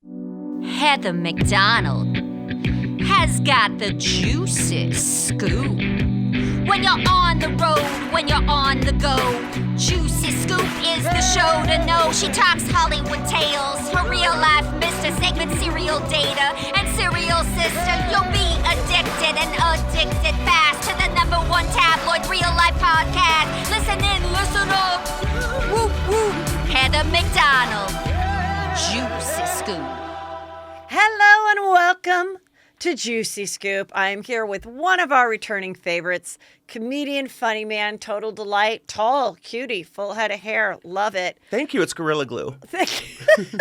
Heather McDonald has got the juiciest scoop. When you're on the road, when you're on the go, Juicy Scoop is the show to know. She talks Hollywood tales, her real life Mr. Segment serial data and serial sister. You'll be addicted and addicted fast to the #1 tabloid real life podcast. Listen in, listen up. Whoop, whoop. Heather McDonald, Juicy Scoop. Hello and welcome to Juicy Scoop. I am here with one of our returning favorites, comedian, funny man, total delight, tall, cutie, full head of hair. Love it. Thank you. It's Gorilla Glue. Thank you.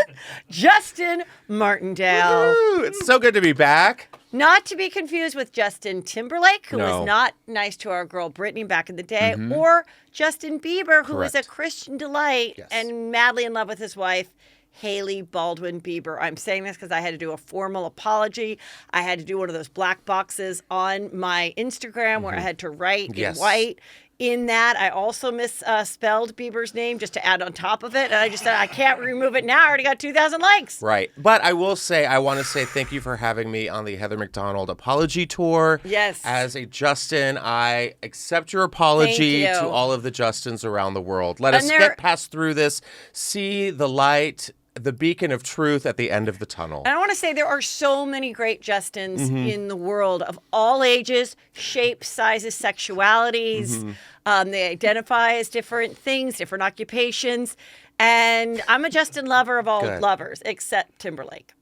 Justin Martindale. Woo-hoo. It's so good to be back. Not to be confused with Justin Timberlake, who was not nice to our girl Britney back in the day, or Justin Bieber, who was a Christian delight and madly in love with his wife, Hailey Baldwin Bieber. I'm saying this because I had to do a formal apology. I had to do one of those black boxes on my Instagram where I had to write in white. In that, I also misspelled Bieber's name just to add on top of it. And I just said, I can't remove it now. I already got 2,000 likes. Right. But I will say, I want to say thank you for having me on the Heather McDonald apology tour. Yes. As a Justin, I accept your apology to all of the Justins around the world. Let us get past through this, see the light, the beacon of truth at the end of the tunnel. And I want to say there are so many great Justins in the world of all ages, shapes, sizes, sexualities. They identify as different things, different occupations. And I'm a Justin lover of all lovers, except Timberlake.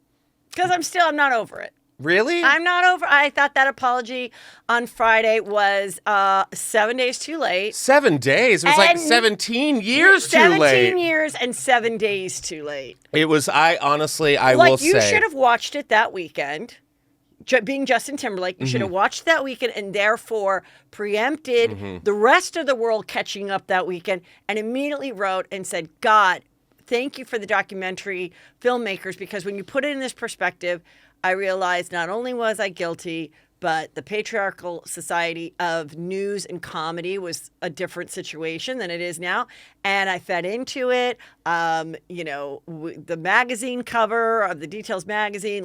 Because I'm not over it. Really? I'm not over. I thought that apology on Friday was 7 days too late. 7 days? It was like 17 years too late. 17 years and 7 days too late. It was, I will say. You should have watched it that weekend. Being Justin Timberlake, you should have watched that weekend and therefore preempted the rest of the world catching up that weekend and immediately wrote and said, God, thank you for the documentary filmmakers, because when you put it in this perspective, I realized not only was I guilty, but the patriarchal society of news and comedy was a different situation than it is now. And I fed into it. The magazine cover of the Details magazine,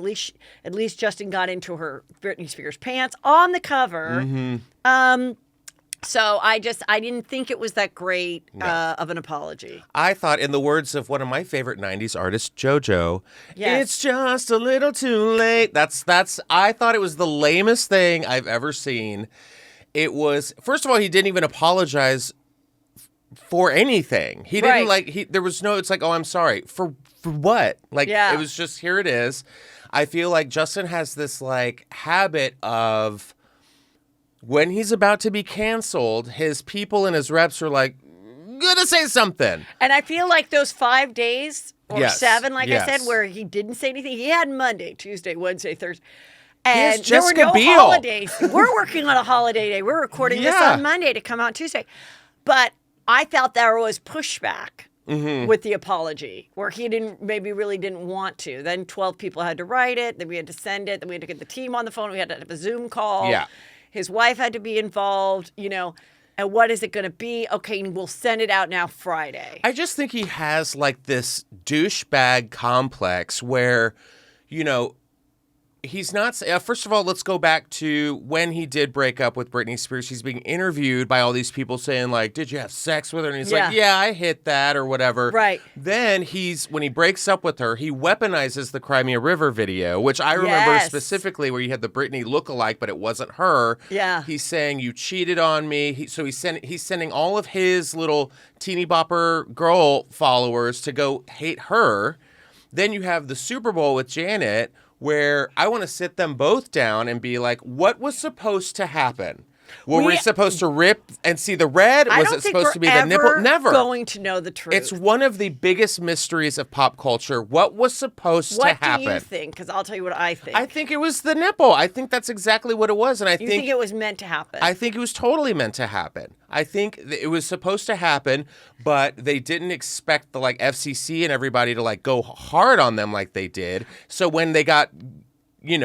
at least Justin got into her Britney Spears pants on the cover. So I didn't think it was that great of an apology. I thought, in the words of one of my favorite 90s artists, JoJo, it's just a little too late. I thought it was the lamest thing I've ever seen. It was, first of all, he didn't even apologize for anything. He didn't there was no, it's like, oh, I'm sorry. For what? It was just, here it is. I feel like Justin has this habit of, when he's about to be canceled, his people and his reps are like, gonna say something. And I feel like those 5 days or 7, I said, where he didn't say anything, he had Monday, Tuesday, Wednesday, Thursday. And there were no holidays. We're working on a holiday day. We're recording this on Monday to come out Tuesday. But I felt there was pushback with the apology, where he really didn't want to. Then 12 people had to write it. Then we had to send it. Then we had to get the team on the phone. We had to have a Zoom call. Yeah. His wife had to be involved, and what is it going to be? Okay, we'll send it out now Friday. I just think he has this douchebag complex where, he's not, first of all, let's go back to when he did break up with Britney Spears. He's being interviewed by all these people saying, did you have sex with her? And he's like, yeah, I hit that or whatever. Right. Then when he breaks up with her, he weaponizes the Crimea River video, which I remember specifically, where you had the Britney lookalike, but it wasn't her. Yeah. He's saying, you cheated on me. He's sending all of his little teeny bopper girl followers to go hate her. Then you have the Super Bowl with Janet, where I want to sit them both down and be like, what was supposed to happen? Were we supposed to rip and see the red? Was it supposed to be the nipple? Never. Going to know the truth. It's one of the biggest mysteries of pop culture. What was supposed to happen? What do you think? Because I'll tell you what I think. I think it was the nipple. I think that's exactly what it was. And you think it was meant to happen? I think it was totally meant to happen. I think it was supposed to happen, but they didn't expect the FCC and everybody to go hard on them like they did. So when they got in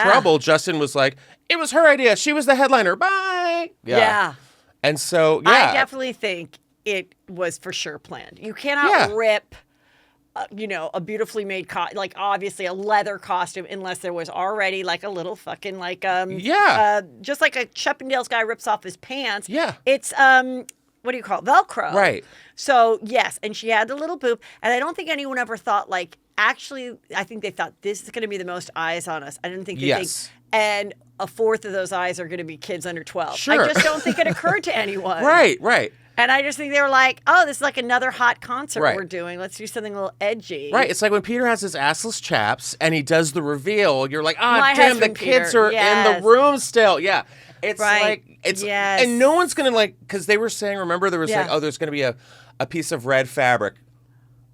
trouble, Justin was like, it was her idea. She was the headliner. Bye. Yeah. And so, I definitely think it was for sure planned. You cannot rip a beautifully made like obviously a leather costume, unless there was already like a little fucking like just like a Chippendales guy rips off his pants. Yeah. It's what do you call it? Velcro. Right. So yes, and she had the little boob, and I don't think anyone ever thought like, actually, I think they thought this is going to be the most eyes on us. I didn't think they think, and a fourth of those eyes are going to be kids under 12. Sure. I just don't think it occurred to anyone. Right. And I just think they were like, oh, this is like another hot concert we're doing. Let's do something a little edgy. Right. It's like when Peter has his assless chaps and he does the reveal, you're like, My damn, the husband, kids Peter. are in the room still. Yeah. It's like, and no one's going to like, because they were saying, remember, there was like, oh, there's going to be a piece of red fabric.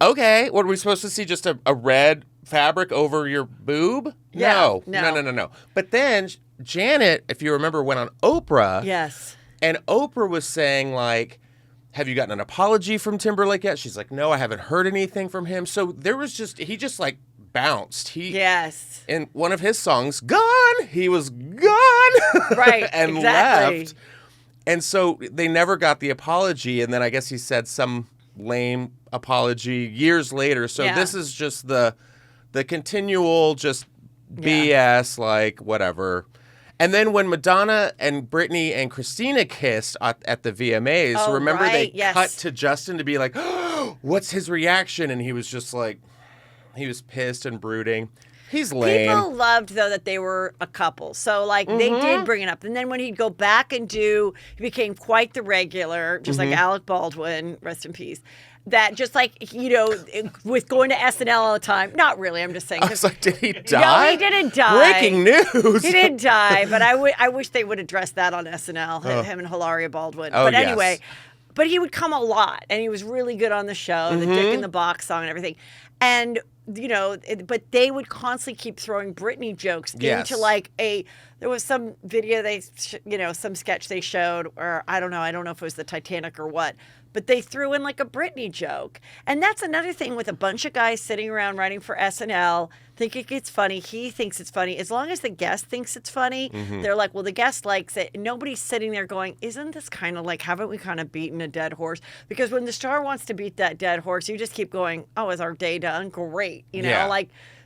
Okay. What are we supposed to see? Just a red fabric over your boob? Yeah. No. But then Janet, if you remember, went on Oprah. Yes. And Oprah was saying like, have you gotten an apology from Timberlake yet? She's like, no, I haven't heard anything from him. So there was he just like bounced. In one of his songs, Gone, he was gone. Right. And left. And so they never got the apology. And then I guess he said some lame apology years later. So this is just the continual just BS, like whatever. And then when Madonna and Britney and Christina kissed at the VMAs, remember they cut to Justin to be like, oh, what's his reaction? And he was just like, he was pissed and brooding. He's lame. People loved, though, that they were a couple. So, like, they did bring it up. And then when he'd go back and he became quite the regular, just like Alec Baldwin, rest in peace. That just like, with going to SNL all the time. Not really, I'm just saying. I was like, did he die? No, he didn't die. Breaking news. He didn't die, but I wish they would address that on SNL, him and Hilaria Baldwin. Oh, but anyway, but he would come a lot, and he was really good on the show, the Dick in the Box song and everything. And, but they would constantly keep throwing Britney jokes into like there was some video some sketch they showed, or I don't know if it was the Titanic or what, but they threw in like a Britney joke. And that's another thing with a bunch of guys sitting around writing for SNL, thinking it's funny. He thinks it's funny. As long as the guest thinks it's funny, they're like, well, the guest likes it. And nobody's sitting there going, isn't this kind of like, haven't we kind of beaten a dead horse? Because when the star wants to beat that dead horse, you just keep going, oh, is our day done? Great.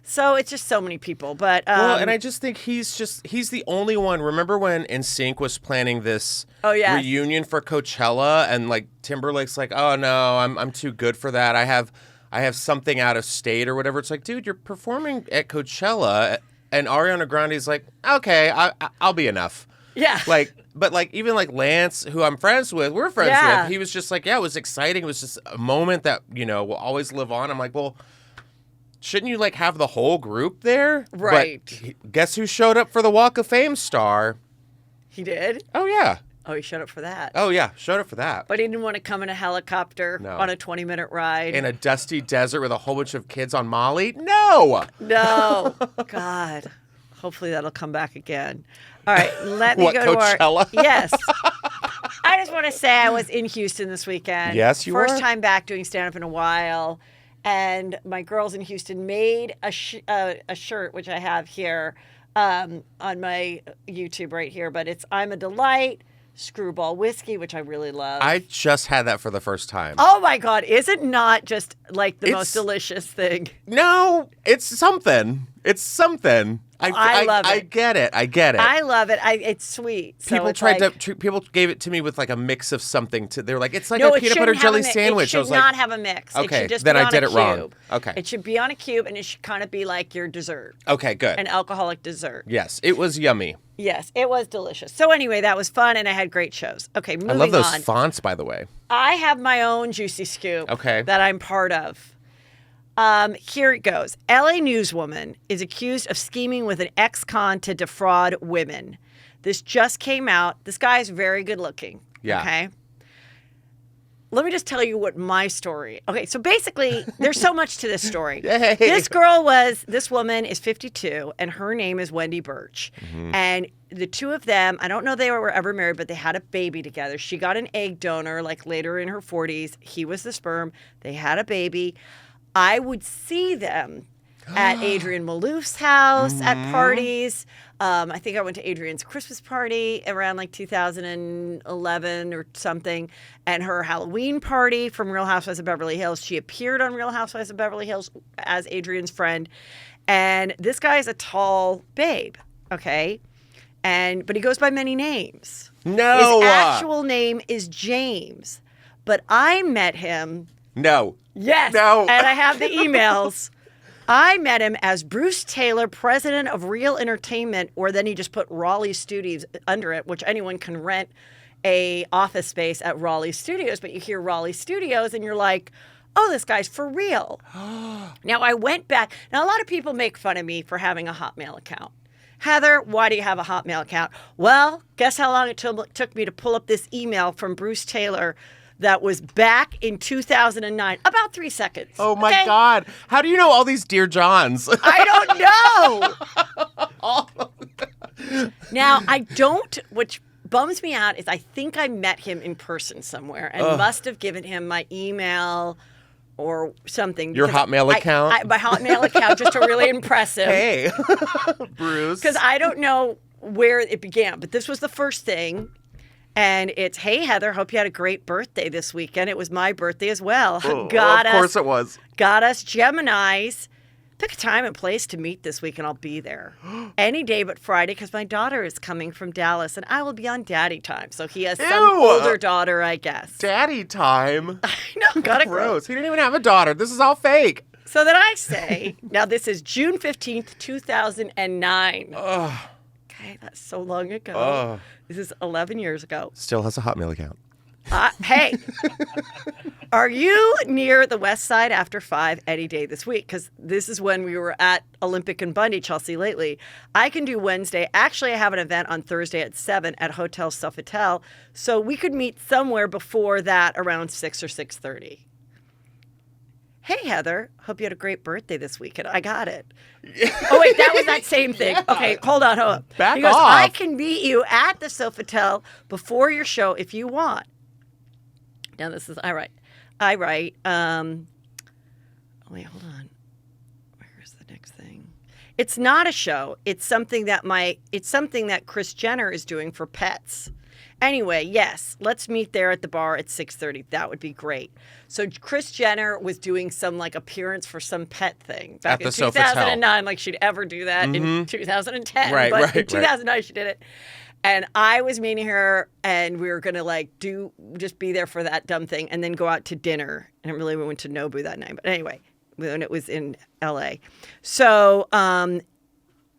So it's just so many people. But well, and I just think he's the only one. Remember when NSYNC was planning this reunion for Coachella, and like Timberlake's like, oh no, I'm too good for that. I have something out of state or whatever. It's like, dude, you're performing at Coachella, and Ariana Grande's like, okay, I'll be enough. Yeah. But even like Lance, who I'm friends with, we're friends with. He was just like, yeah, it was exciting. It was just a moment that will always live on. I'm like, well, shouldn't you like have the whole group there? Right. But guess who showed up for the Walk of Fame star? He did? Oh, yeah. Oh, he showed up for that. Oh, yeah. Showed up for that. But he didn't want to come in a helicopter on a 20-minute ride. In a dusty desert with a whole bunch of kids on Molly? No. No. God. Hopefully that'll come back again. All right. Let me go Coachella? to our... Yes. I just want to say I was in Houston this weekend. Yes, you were. First time back doing stand-up in a while. And my girls in Houston made a shirt, which I have here on my YouTube right here. But it's I'm a Delight, Screwball Whiskey, which I really love. I just had that for the first time. Oh, my God. Is it not just like the most delicious thing? No, it's something. It's something. I love it. I get it. I love it. It's sweet. People gave it to me with like a mix of something. They're like, it's like a peanut butter jelly sandwich. It should not have a mix. Okay, it should just then be I on did a it wrong. cube. Okay. It should be on a cube, and it should kind of be like your dessert. Okay, good. An alcoholic dessert. Yes, it was yummy. Yes, it was delicious. So anyway, that was fun, and I had great shows. Okay, moving on. I love those fonts, by the way. I have my own juicy scoop. Okay. That I'm part of. Here it goes. LA newswoman is accused of scheming with an ex-con to defraud women. This just came out. This guy is very good looking. Yeah. Okay. Let me just tell you what my story. Okay, so basically, there's so much to this story. Yay. This woman is 52, and her name is Wendy Birch. Mm-hmm. And the two of them, I don't know they were ever married, but they had a baby together. She got an egg donor, like later in her 40s. He was the sperm. They had a baby. I would see them at Adrian Malouf's house at parties. I think I went to Adrian's Christmas party around like 2011 or something, and her Halloween party from Real Housewives of Beverly Hills. She appeared on Real Housewives of Beverly Hills as Adrian's friend, and this guy is a tall babe, okay? But he goes by many names. No. His actual name is James, but I met him. No. Yes. No. And I have the emails. I met him as Bruce Taylor, president of Real Entertainment, or then he just put Raleigh Studios under it, which anyone can rent a office space at Raleigh Studios. But you hear Raleigh Studios and you're like, oh, this guy's for real. Now, I went back. Now, a lot of people make fun of me for having a Hotmail account. Heather, why do you have a Hotmail account? Well, guess how long it took me to pull up this email from Bruce Taylor that was back in 2009. About 3 seconds. Oh, my God. How do you know all these Dear Johns? I don't know. Now, I don't, which bums me out, is I think I met him in person somewhere and must have given him my email or something. Your Hotmail account? My Hotmail account, just to really impress him. Hey, Bruce. Because I don't know where it began, but this was the first thing. And it's, hey, Heather, hope you had a great birthday this weekend. It was my birthday as well. Of course it was. Got us Geminis. Pick a time and place to meet this week, and I'll be there. Any day but Friday, because my daughter is coming from Dallas, and I will be on daddy time. So he has some older daughter, I guess. Daddy time? I know, gotta gross. He didn't even have a daughter. This is all fake. So then I say, now this is June 15th, 2009. Okay, that's so long ago. This is 11 years ago. Still has a Hotmail account. Hey, are you near the West Side after 5 any day this week? Because this is when we were at Olympic and Bundy, Chelsea, lately. I can do Wednesday. Actually, I have an event on Thursday at 7 at Hotel Sofitel. So we could meet somewhere before that around 6 or 6:30. Hey, Heather, hope you had a great birthday this weekend. I got it. Oh, wait, that was that same thing. Okay, hold on. Back he goes, off. I can meet you at the Sofitel before your show if you want. Now, this is, I write. Wait, hold on. Where's the next thing? It's not a show. It's something that Kris Jenner is doing for pets. Anyway, yes, let's meet there at the bar at 6:30. That would be great. So Kris Jenner was doing some like appearance for some pet thing back in 2009, like she'd ever do that in 2010. But in 2009 she did it. And I was meeting her, and we were going to just be there for that dumb thing and then go out to dinner. And really we went to Nobu that night. But anyway, when it was in LA. So,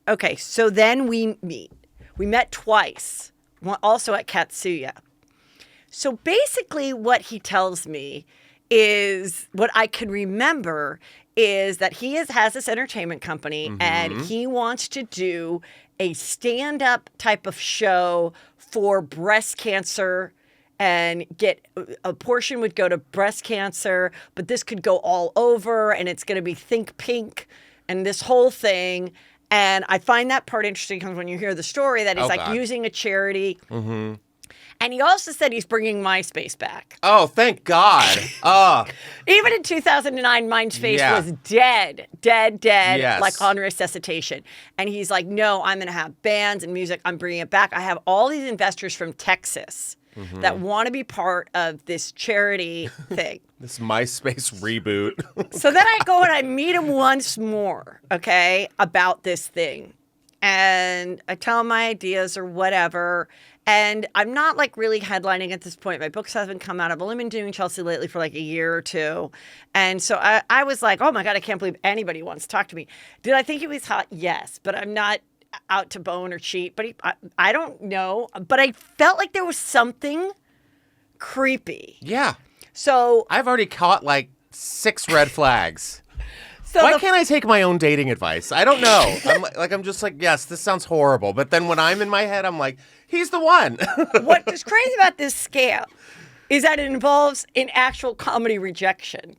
okay, so then we meet. We met twice. Also at Katsuya. So basically what he tells me is, what I can remember is that he has this entertainment company and he wants to do a stand-up type of show for breast cancer, and get a portion would go to breast cancer, but this could go all over, and it's going to be Think Pink and this whole thing. And I find that part interesting because when you hear the story that he's using a charity. Mm-hmm. And he also said he's bringing MySpace back. Oh, thank God. Even in 2009, MySpace was dead, yes. like on resuscitation. And he's like, no, I'm going to have bands and music. I'm bringing it back. I have all these investors from Texas that want to be part of this charity thing. This MySpace reboot. So then I go and I meet him once more, okay, about this thing. And I tell him my ideas or whatever. And I'm not like really headlining at this point. My books haven't come out. I've only been doing Chelsea lately for like a year or two. And so I was like, oh my God, I can't believe anybody wants to talk to me. Did I think he was hot? Yes. But I'm not out to bone or cheat. But I don't know. But I felt like there was something creepy. Yeah. So I've already caught like 6 red flags. Why can't I take my own dating advice? I don't know. I'm just like, yes, this sounds horrible. But then when I'm in my head, I'm like, he's the one. What is crazy about this scam is that it involves an actual comedy rejection.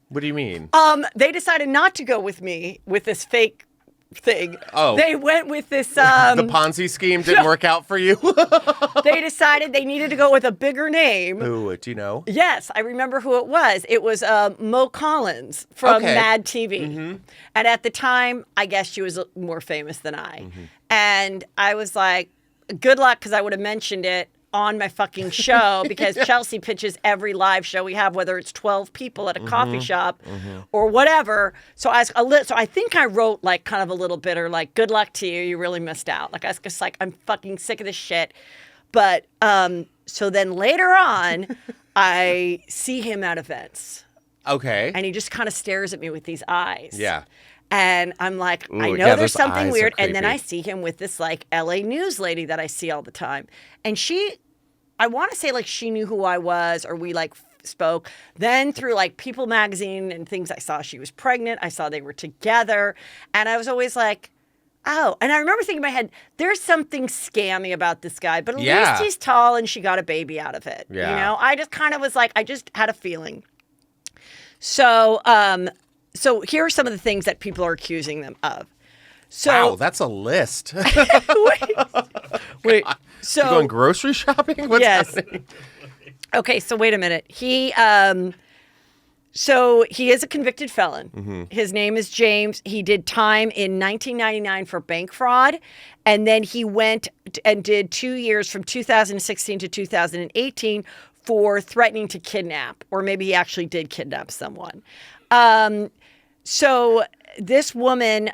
What do you mean? They decided not to go with me with this fake thing. Oh. They went with this... the Ponzi scheme didn't work out for you? They decided they needed to go with a bigger name. Who? Do you know? Yes, I remember who it was. It was Mo Collins from Mad TV. Mm-hmm. And at the time, I guess she was more famous than I. Mm-hmm. And I was like, good luck, because I would have mentioned it on my fucking show, because Chelsea pitches every live show we have, whether it's 12 people at a coffee shop or whatever. So I think I wrote like kind of a little bitter, like, good luck to you. You really missed out. Like, I was just like, I'm fucking sick of this shit. But so then later on, I see him at events. Okay. And he just kind of stares at me with these eyes. Yeah. And I'm like, Ooh, I know there's those something eyes weird. are And then I creepy. see him with this like LA news lady that I see all the time. And I want to say like she knew who I was, or we like spoke. Then through like People magazine and things, I saw she was pregnant. I saw they were together. And I was always like, oh. And I remember thinking in my head, there's something scammy about this guy. But at least he's tall and she got a baby out of it. Yeah. You know, I just kind of was like, I just had a feeling. So here are some of the things that people are accusing them of. So, wow, that's a list. wait. So you going grocery shopping? What's happening? Okay, so wait a minute. He is a convicted felon. Mm-hmm. His name is James. He did time in 1999 for bank fraud, and then he went and did 2 years from 2016 to 2018 for threatening to kidnap, or maybe he actually did kidnap someone. So this woman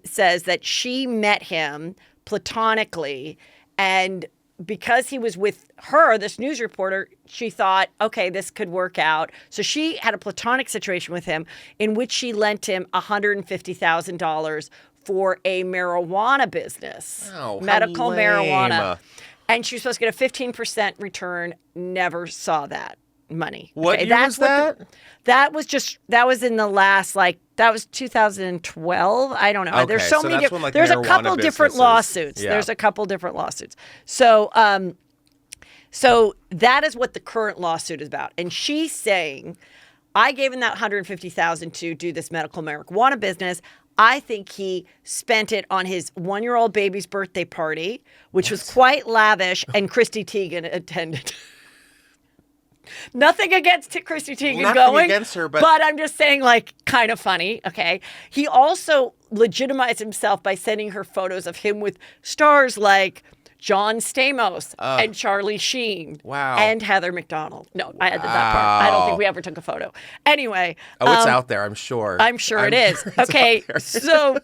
says that she met him platonically, and because he was with her, this news reporter, she thought, okay, this could work out. So she had a platonic situation with him in which she lent him $150,000 for a marijuana business, medical marijuana. And she was supposed to get a 15% return, never saw that money. What year was that? That was in the last, that was 2012. I don't know. Okay, there's so many different. Like, there's a couple different lawsuits. Yeah. There's a couple different lawsuits. So that is what the current lawsuit is about. And she's saying, I gave him that $150,000 to do this medical marijuana business. I think he spent it on his 1-year-old baby's birthday party, which was quite lavish, and Christy Teigen attended. Nothing against Christy Teigen Nothing going. against her, but I'm just saying, like, kind of funny, okay? He also legitimized himself by sending her photos of him with stars like John Stamos and Charlie Sheen. Wow. And Heather McDonald. No, I added that part. I don't think we ever took a photo. Anyway. Oh, it's out there, I'm sure. I'm sure it is. Okay, so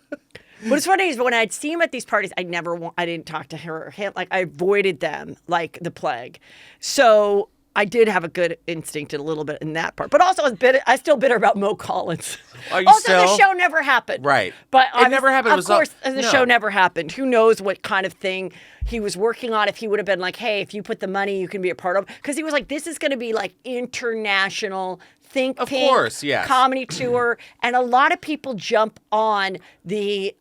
what's funny is when I'd see him at these parties, I didn't talk to her or him. Like, I avoided them like the plague. So I did have a good instinct a little bit in that part. But also, I was still bitter about Mo Collins. Are you also, still? The show never happened. Right. But it never happened. Of course, the show never happened. Who knows what kind of thing he was working on, if he would have been like, hey, if you put the money, you can be a part of. Because he was like, this is going to be like international think of tank course, yes. comedy tour. And a lot of people jump on the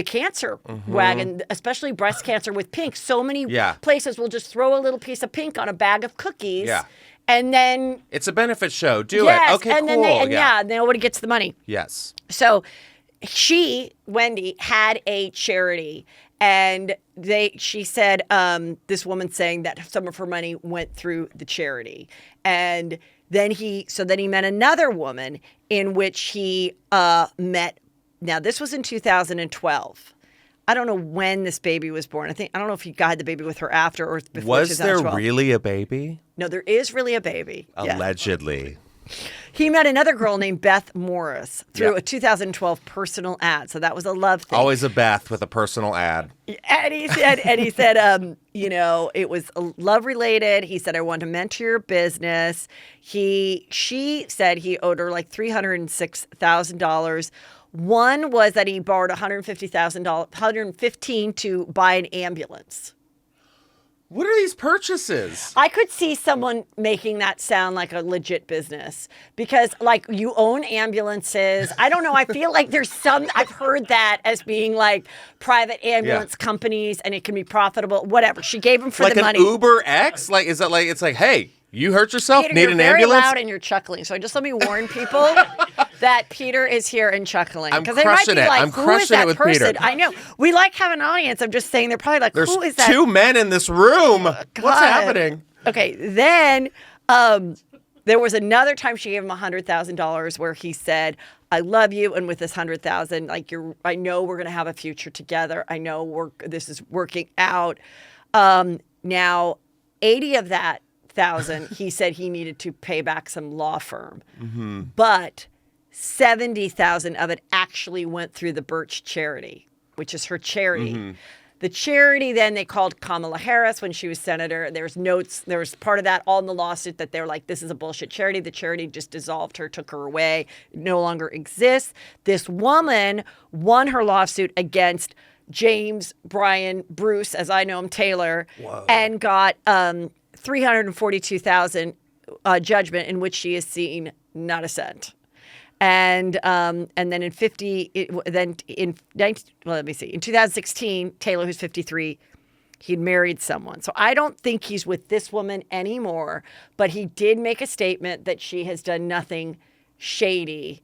cancer wagon, especially breast cancer with pink. So many places will just throw a little piece of pink on a bag of cookies. Yeah. And then it's a benefit show. Do it. Okay, and cool. Then nobody gets the money. Yes. So Wendy, had a charity, and she said, this woman saying that some of her money went through the charity. And then he met another woman in which he met. Now, this was in 2012. I don't know when this baby was born. I don't know if he had the baby with her after or before 2012. Was there really a baby? No, there is really a baby. Allegedly. Yeah. He met another girl named Beth Morris through a 2012 personal ad. So that was a love thing. Always a Beth with a personal ad. And he said, it was love related. He said, I want to mentor your business. She said he owed her like $306,000. One was that he borrowed $115 to buy an ambulance. What are these purchases? I could see someone making that sound like a legit business because, like, you own ambulances. I don't know. I feel like I've heard that as being like private ambulance companies and it can be profitable, whatever. She gave him for the money. Like an Uber X? Like, is that like, it's like, hey, You hurt yourself? Peter, Need you're an very ambulance? loud and you're chuckling. So just let me warn people that Peter is here and chuckling. I'm Because they might be crushing it. like, I'm who is crushing it that with person? Peter. I know. We like having an audience. I'm just saying they're probably like, There's who is that? 2 men in this room. What's happening? Okay, then there was another time she gave him $100,000 where he said, "I love you," and with this $100,000, like I know we're gonna have a future together. I know this is working out. Now, 80 of that thousand, he said he needed to pay back some law firm, but 70,000 of it actually went through the Birch charity, which is her charity. The charity, then they called Kamala Harris when she was senator. There was part of that all in the lawsuit that they're like, this is a bullshit charity. The charity just dissolved her, took her away, no longer exists. This woman won her lawsuit against James Brian Bruce, as I know him, Taylor, and got $342,000 judgment in which she is seeing not a cent. And then in 2016, Taylor, who's 53, he'd married someone. So I don't think he's with this woman anymore, but he did make a statement that she has done nothing shady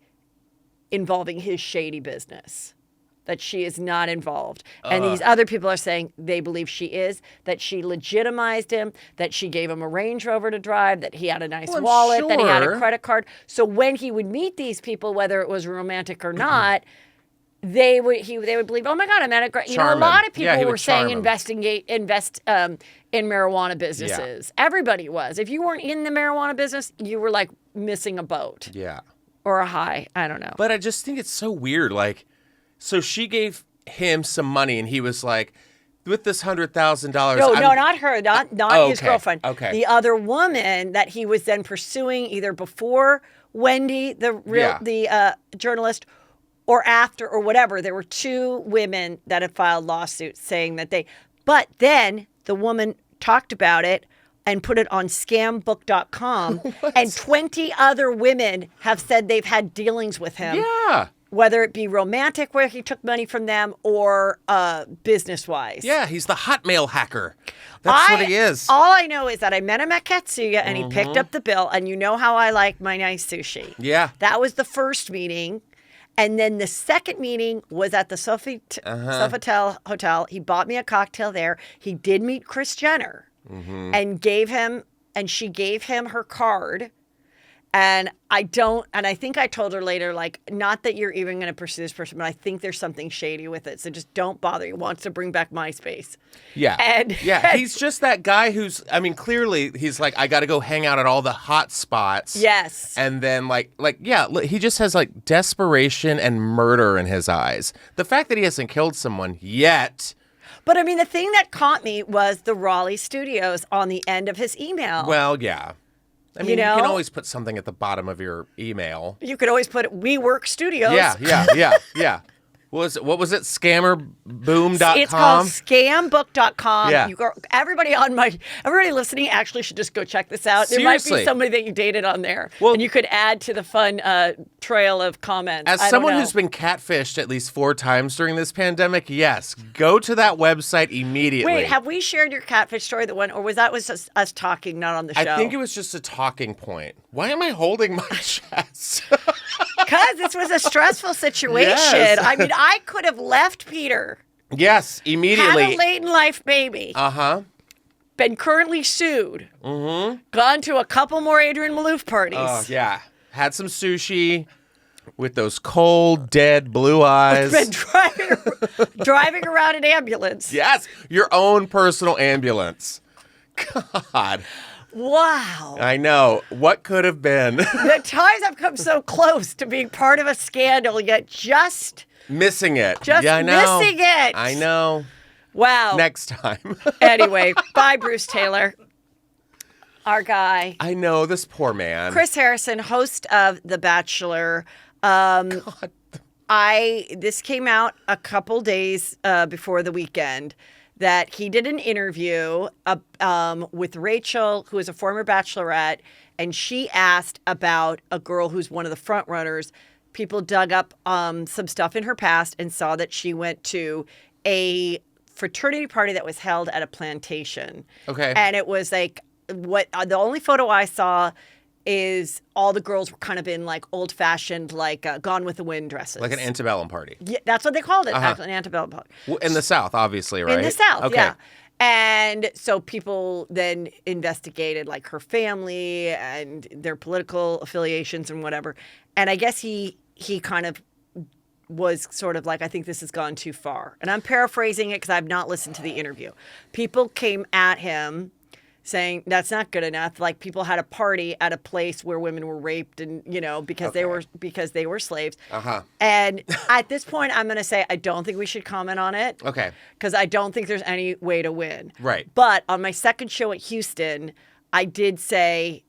involving his shady business, that she is not involved. And these other people are saying they believe she is, that she legitimized him, that she gave him a Range Rover to drive, that he had a nice wallet, that he had a credit card. So when he would meet these people, whether it was romantic or not, they would believe, oh my God, I met a great, a lot of people were saying invest in marijuana businesses. Yeah. Everybody was. If you weren't in the marijuana business, you were like missing a boat. Yeah. Or a high. I don't know. But I just think it's so weird. Like, so she gave him some money, and he was like, with this $100,000. No, not her, not his girlfriend. Okay. The other woman that he was then pursuing either before Wendy, the journalist, or after, or whatever. There were 2 women that had filed lawsuits saying that but then the woman talked about it and put it on scambook.com, and 20 other women have said they've had dealings with him. Yeah. Whether it be romantic, where he took money from them, or business-wise. Yeah, he's the Hotmail hacker. That's what he is. All I know is that I met him at Katsuya, and he picked up the bill, and you know how I like my nice sushi. Yeah. That was the first meeting. And then the second meeting was at the Sofitel Hotel. He bought me a cocktail there. He did meet Kris Jenner and she gave him her card. And I think I told her later, like, not that you're even going to pursue this person, but I think there's something shady with it. So just don't bother. He wants to bring back MySpace. Yeah. He's just that guy who's, I mean, clearly he's like, I got to go hang out at all the hot spots. Yes. And then he just has like desperation and murder in his eyes. The fact that he hasn't killed someone yet. But I mean, the thing that caught me was the Raleigh Studios on the end of his email. Well, yeah. I mean, you can always put something at the bottom of your email. You could always put We Work Studios. Yeah. What was it? Scammerboom.com? It's called scambook.com. Yeah. Everybody listening actually should just go check this out. Seriously. There might be somebody that you dated on there. Well, and you could add to the fun trail of comments. As someone who's been catfished at least 4 times during this pandemic, yes, go to that website immediately. Wait, have we shared your catfish story, or was just us talking, not on the show? I think it was just a talking point. Why am I holding my chest? Because this was a stressful situation. Yes. I mean, I could have left Peter. Yes, immediately. Had a late in life baby. Been currently sued. Gone to a couple more Adrian Malouf parties. Oh, yeah. Had some sushi with those cold, dead blue eyes. Been driving around an ambulance. Yes, your own personal ambulance. God. Wow. I know. What could have been? The times I've come so close to being part of a scandal, yet just missing it. I know. Missing it. I know. Wow. Next time. Anyway, bye, Bruce Taylor. Our guy. I know, this poor man. Chris Harrison, host of The Bachelor. God. This came out a couple days before the weekend, that he did an interview with Rachel, who is a former bachelorette, and she asked about a girl who's one of the front runners. People dug up some stuff in her past and saw that she went to a fraternity party that was held at a plantation. Okay. And it was like the only photo I saw is all the girls were kind of in like old-fashioned, like Gone with the Wind dresses. Like an antebellum party. Yeah, that's what they called it, actually, an antebellum party. In the South, obviously, right? In the South, okay. yeah. And so people then investigated like her family and their political affiliations and whatever. And I guess he kind of was sort of like, I think this has gone too far. And I'm paraphrasing it because I've not listened to the interview. People came at him saying that's not good enough. Like people had a party at a place where women were raped and, because they were slaves. And at this point, I'm going to say I don't think we should comment on it. Okay. Because I don't think there's any way to win. Right. But on my second show at Houston, I did say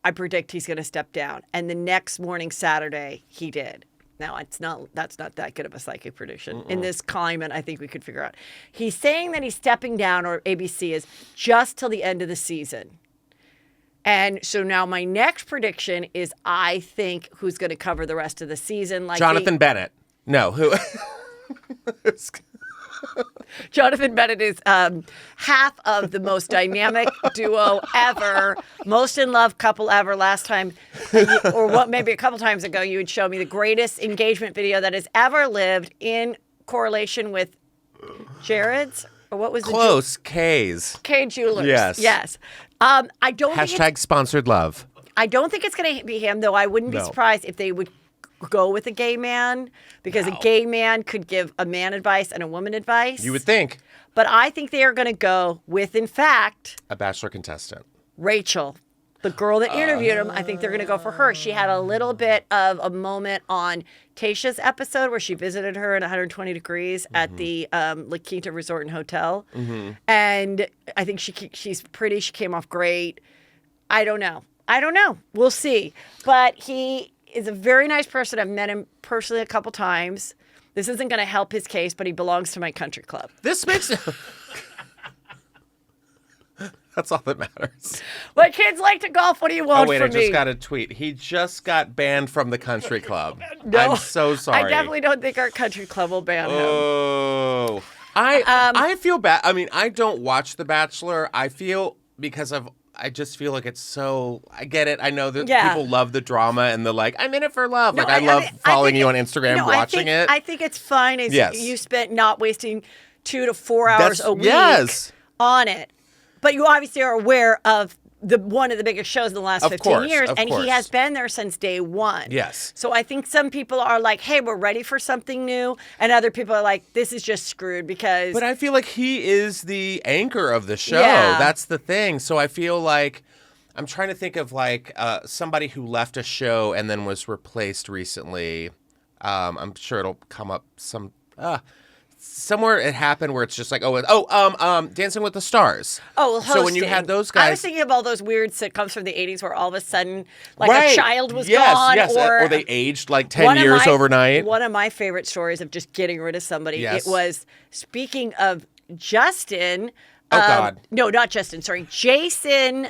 I predict he's going to step down. And the next morning, Saturday, he did. Now, that's not that good of a psychic prediction. In this climate, I think we could figure out. He's saying that he's stepping down, or ABC is, just till the end of the season. And so now my next prediction is I think who's going to cover the rest of the season. Like Jonathan Bennett. No, who? Jonathan Bennett is half of the most dynamic duo ever, most in love couple ever. Last time, maybe a couple times ago, you would show me the greatest engagement video that has ever lived in correlation with Jared's. Or what was close? K's. K Jewelers. Yes. I don't # sponsored love. I don't think it's going to be him, though. I wouldn't be surprised if they would go with a gay man, because a gay man could give a man advice and a woman advice. You would think. But I think they are going to go with, in fact, a Bachelor contestant. Rachel, the girl that interviewed him. I think they're going to go for her. She had a little bit of a moment on Tayshia's episode where she visited her in 120 degrees at the La Quinta Resort and Hotel. And I think she's pretty. She came off great. I don't know. We'll see. But he is a very nice person. I've met him personally a couple times. This isn't going to help his case, but he belongs to my country club. This makes That's all that matters. My kids like to golf. What do you want from me? I just got a tweet. He just got banned from the country club. No, I'm so sorry. I definitely don't think our country club will ban him. Oh. I feel bad. I mean, I don't watch The Bachelor. I just feel like it's so. I get it. I know that people love the drama and the I'm in it for love. No, I love following you on Instagram, watching it. I think it's fine as you spent not wasting 2 to 4 hours a week on it. But you obviously are aware of one of the biggest shows in the last 15 years, and he has been there since day one. Yes. So I think some people are like, hey, we're ready for something new. And other people are like, this is just screwed because... But I feel like he is the anchor of the show. Yeah. That's the thing. So I feel like... I'm trying to think of somebody who left a show and then was replaced recently. I'm sure it'll come up somewhere it happened where it's just like, Dancing with the Stars. Oh, well, hosting. So when you had those guys... I was thinking of all those weird sitcoms from the 80s where all of a sudden, a child was gone. Yes, or they aged 10 years overnight. One of my favorite stories of just getting rid of somebody, it was, speaking of Justin... God. No, not Justin, sorry. Jason...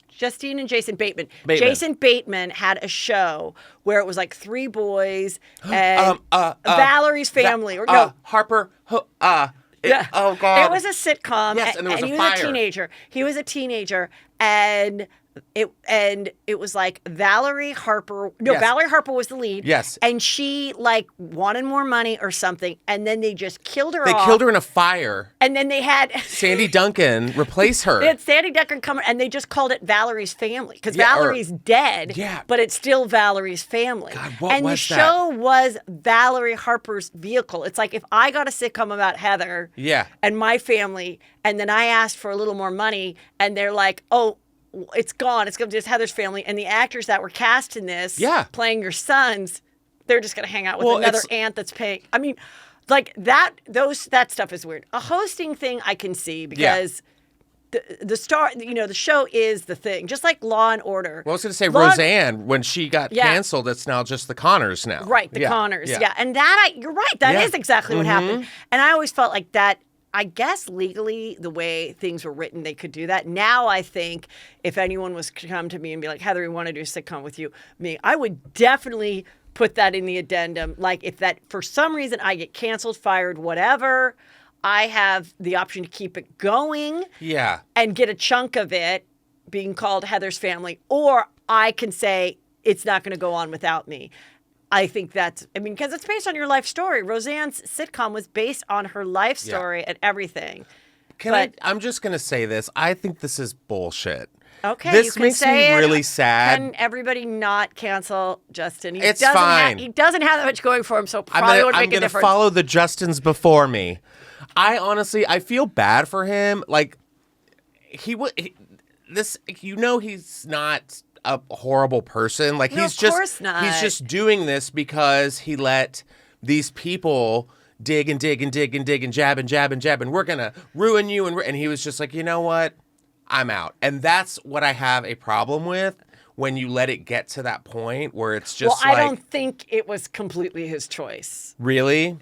Justine and Jason Bateman. Jason Bateman had a show where it was 3 boys and Valerie's family. Harper. Yeah. Oh, God. It was a sitcom. Yes, and there was he a was fire. a teenager. He was a teenager, and it was Valerie Harper. No, Yes. Valerie Harper was the lead. Yes. And she wanted more money or something, and then they just killed her off. They killed her in a fire. And then they had Sandy Duncan replace her. They had Sandy Duncan come, and they just called it Valerie's Family because Valerie's dead. Yeah. But it's still Valerie's Family. God, what and was the show was Valerie Harper's vehicle. It's like if I got a sitcom about Heather. Yeah. And my family, and then I asked for a little more money, and they're like, "Oh, it's gone. It's going to just Heather's Family." And the actors that were cast in this, playing your sons, they're just going to hang out with another aunt that's paying. I mean, that stuff is weird. A hosting thing I can see because the show is the thing. Just like Law and Order. Well, I was going to say Roseanne, when she got canceled, it's now just the Connors now. Right, the Connors. Yeah. And you're right. That is exactly what happened. And I always felt like that. I guess legally, the way things were written, they could do that. Now I think if anyone was to come to me and be like, Heather, we want to do a sitcom with me, I would definitely put that in the addendum. If that, for some reason, I get canceled, fired, whatever, I have the option to keep it going and get a chunk of it being called Heather's Family, or I can say it's not going to go on without me. I think that's, because it's based on your life story. Roseanne's sitcom was based on her life story and everything. I'm just going to say this. I think this is bullshit. Okay, this makes me really sad. Can everybody not cancel Justin? It's fine. He doesn't have that much going for him, so probably won't make a difference. I'm going to follow the Justins before me. I feel bad for him. Like, he's not a horrible person. Like, of course not. He's just doing this because he let these people dig and dig and dig and dig and jab and jab and jab, and we're going to ruin you. And he was just like, you know what? I'm out. And that's what I have a problem with, when you let it get to that point where it's just I don't think it was completely his choice. Really?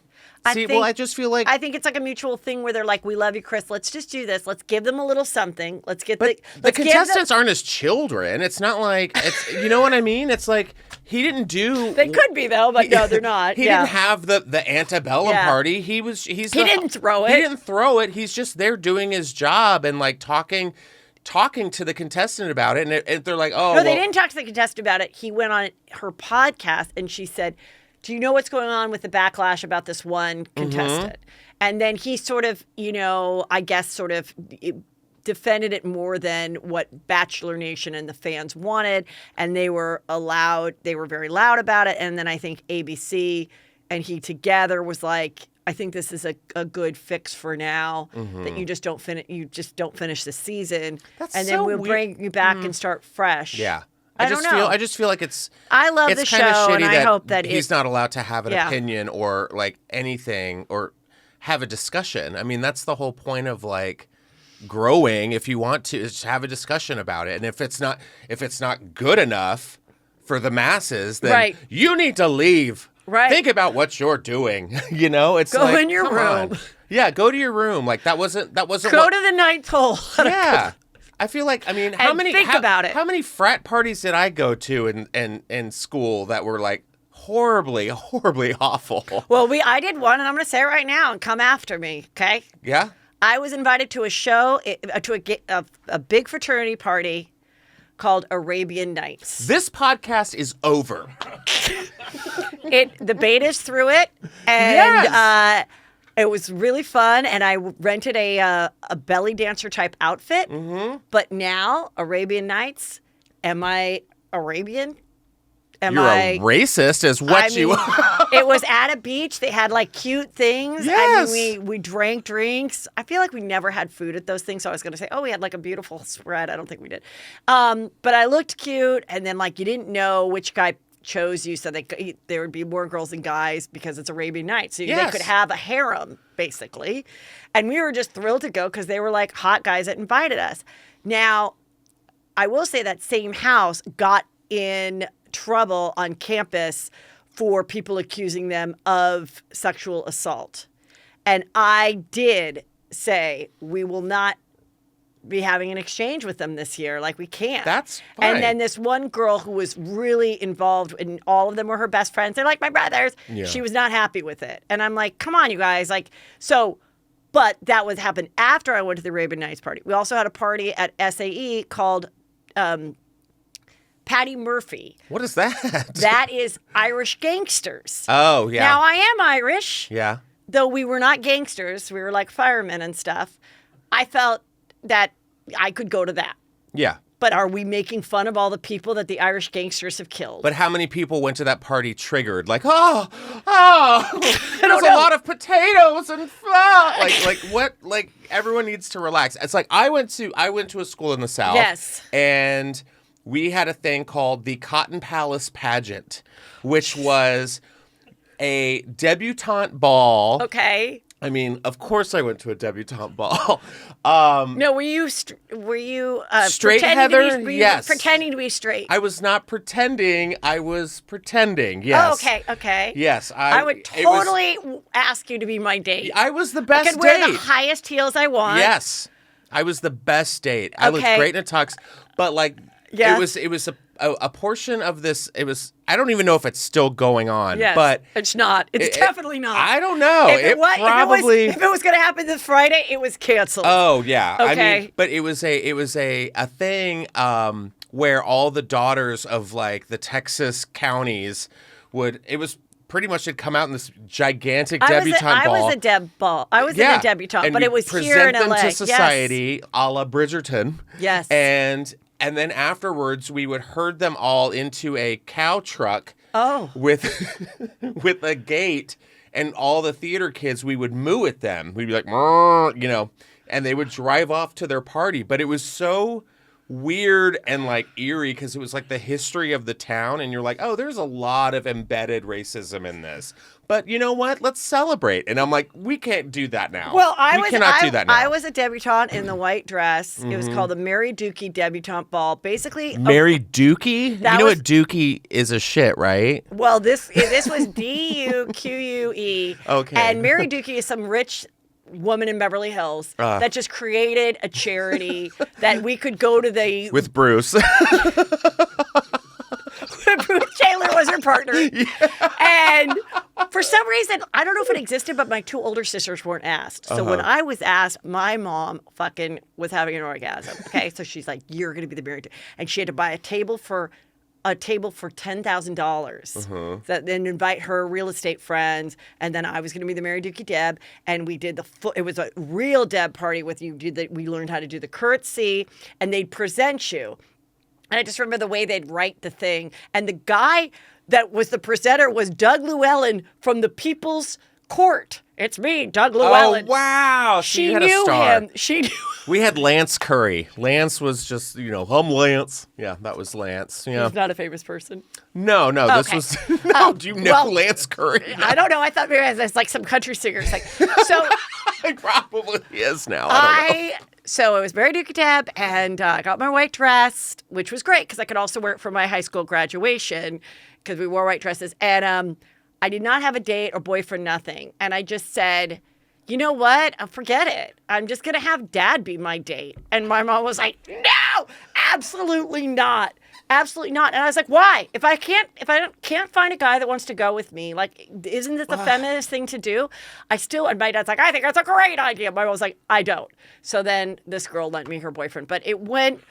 I just feel like... I think it's like a mutual thing where they're like, we love you, Chris. Let's just do this. Let's give them a little something. Let's get the contestants aren't his children. It's not like... It's, you know what I mean? It's like, he didn't do... They could be, though, but no, they're not. He didn't have the antebellum party. He didn't throw it. He didn't throw it. He's just there doing his job and, like, talking to the contestant about it. And they're like, oh, no, they didn't talk to the contestant about it. He went on her podcast and she said, do you know what's going on with the backlash about this one contestant? And then he sort of, I guess sort of defended it more than what Bachelor Nation and the fans wanted. And they were very loud about it. And then I think ABC and he together was like, I think this is a good fix for now, that you just don't finish the season. And then we'll bring you back and start fresh. Yeah. I don't know. I just feel like it's... I love the show, and I hope that he's not allowed to have an opinion or like anything or have a discussion. I mean, that's the whole point of like growing. If you want to, just have a discussion about it, and if it's not good enough for the masses, then you need to leave. Right. Think about what you're doing. It's go like, in your room. On. Yeah, go to your room. Like that wasn't. Go to the ninth hole. Yeah. I feel like, how many frat parties did I go to in school that were like horribly, horribly awful? Well, I did one, and I'm going to say it right now, and come after me, okay? Yeah. I was invited to a show, to a big fraternity party called Arabian Nights. This podcast is over. The beta's through it, and it was really fun, and I rented a belly dancer type outfit. But now, Arabian Nights, am I Arabian? You're a racist is what you are. It was at a beach. They had like cute things. Yes. We drank drinks. I feel like we never had food at those things. So I was going to say, we had like a beautiful spread. I don't think we did. But I looked cute. And then like you didn't know which guy chose you. So there would be more girls than guys because it's Arabian Nights. So they could have a harem basically. And we were just thrilled to go because they were like hot guys that invited us. Now, I will say that same house got in trouble on campus for people accusing them of sexual assault. And I did say we will not be having an exchange with them this year. Like, we can't. That's fine. And then this one girl who was really involved, and all of them were her best friends. They're like my brothers. Yeah. She was not happy with it. And I'm like, come on, you guys. Like, so, but that was happened after I went to the Arabian Nights party. We also had a party at SAE called Patty Murphy. What is that? That is Irish gangsters. Oh, yeah. Now, I am Irish. Yeah. Though we were not gangsters. We were like firemen and stuff. I felt that I could go to that. Yeah. But are we making fun of all the people that the Irish gangsters have killed? But how many people went to that party triggered? Like, there's a lot of potatoes and like what? Like, everyone needs to relax. It's like I went to a school in the South. Yes. And we had a thing called the Cotton Palace Pageant, which was a debutante ball. Okay. I mean, of course I went to a debutante ball. No, were you straight, Heather? Yes. Pretending to be straight. I was not pretending. I was pretending. Yes. Oh, okay. Yes. I would totally ask you to be my date. I was the best date. I could wear the highest heels I want. Yes. I was the best date. I looked great in a tux, but like, it was a portion of this. It was. I don't even know if it's still going on. Yes, but it's not. It's definitely not. I don't know. If it was going to happen this Friday, it was canceled. Oh yeah. Okay. I mean, but it was a thing where all the daughters of like the Texas counties it was pretty much had come out in this gigantic debutante ball. I was a debutante, but it was here in LA. Present them to society, a la Bridgerton. Yes. And then afterwards, we would herd them all into a cow truck. Oh. With a gate, and all the theater kids, we would moo at them. We'd be like, you know, and they would drive off to their party. But it was so weird and like eerie because it was like the history of the town, and you're like, oh, there's a lot of embedded racism in this. But you know what? Let's celebrate. And I'm like, we can't do that now. Well, we cannot do that now. I was a debutante in the white dress. It was called the Mary Dookie Debutante Ball. Basically, Mary Dookie? You know what Dookie is a shit, right? Well, this was Duque. Okay. And Mary Dookie is some rich woman in Beverly Hills that just created a charity that we could go to with Bruce. Bruce Taylor was her partner. Yeah. And for some reason, I don't know if it existed, but my two older sisters weren't asked. So when I was asked, my mom fucking was having an orgasm. Okay, so she's like, "You're going to be the Mary," and she had to buy a table for $10,000. That then invite her real estate friends, and then I was going to be the Mary Dookie Deb, and we did it was a real Deb party with you. We learned how to do the curtsy, and they'd present you. And I just remember the way they'd write the thing. And the guy that was the presenter was Doug Llewellyn from the People's Court. It's me, Doug Llewellyn. Oh, wow. She had knew a star. him. She knew. We had Lance Curry. Lance was just, I'm Lance. Yeah, that was Lance. Yeah. He's not a famous person. No, Okay. This was. No, do you know Lance Curry? No. I don't know. I thought maybe it was like some country singer. It's like, so. It probably is now. I don't know. So it was Mary Dookie Deb, and I got my white dress, which was great because I could also wear it for my high school graduation because we wore white dresses. And I did not have a date or boyfriend, nothing. And I just said, you know what? Forget it. I'm just going to have Dad be my date. And my mom was like, no, absolutely not. Absolutely not. And I was like, why? If I can't find a guy that wants to go with me, like, isn't this the feminist thing to do? And my dad's like, I think that's a great idea. My mom was like, I don't. So then this girl lent me her boyfriend. But I went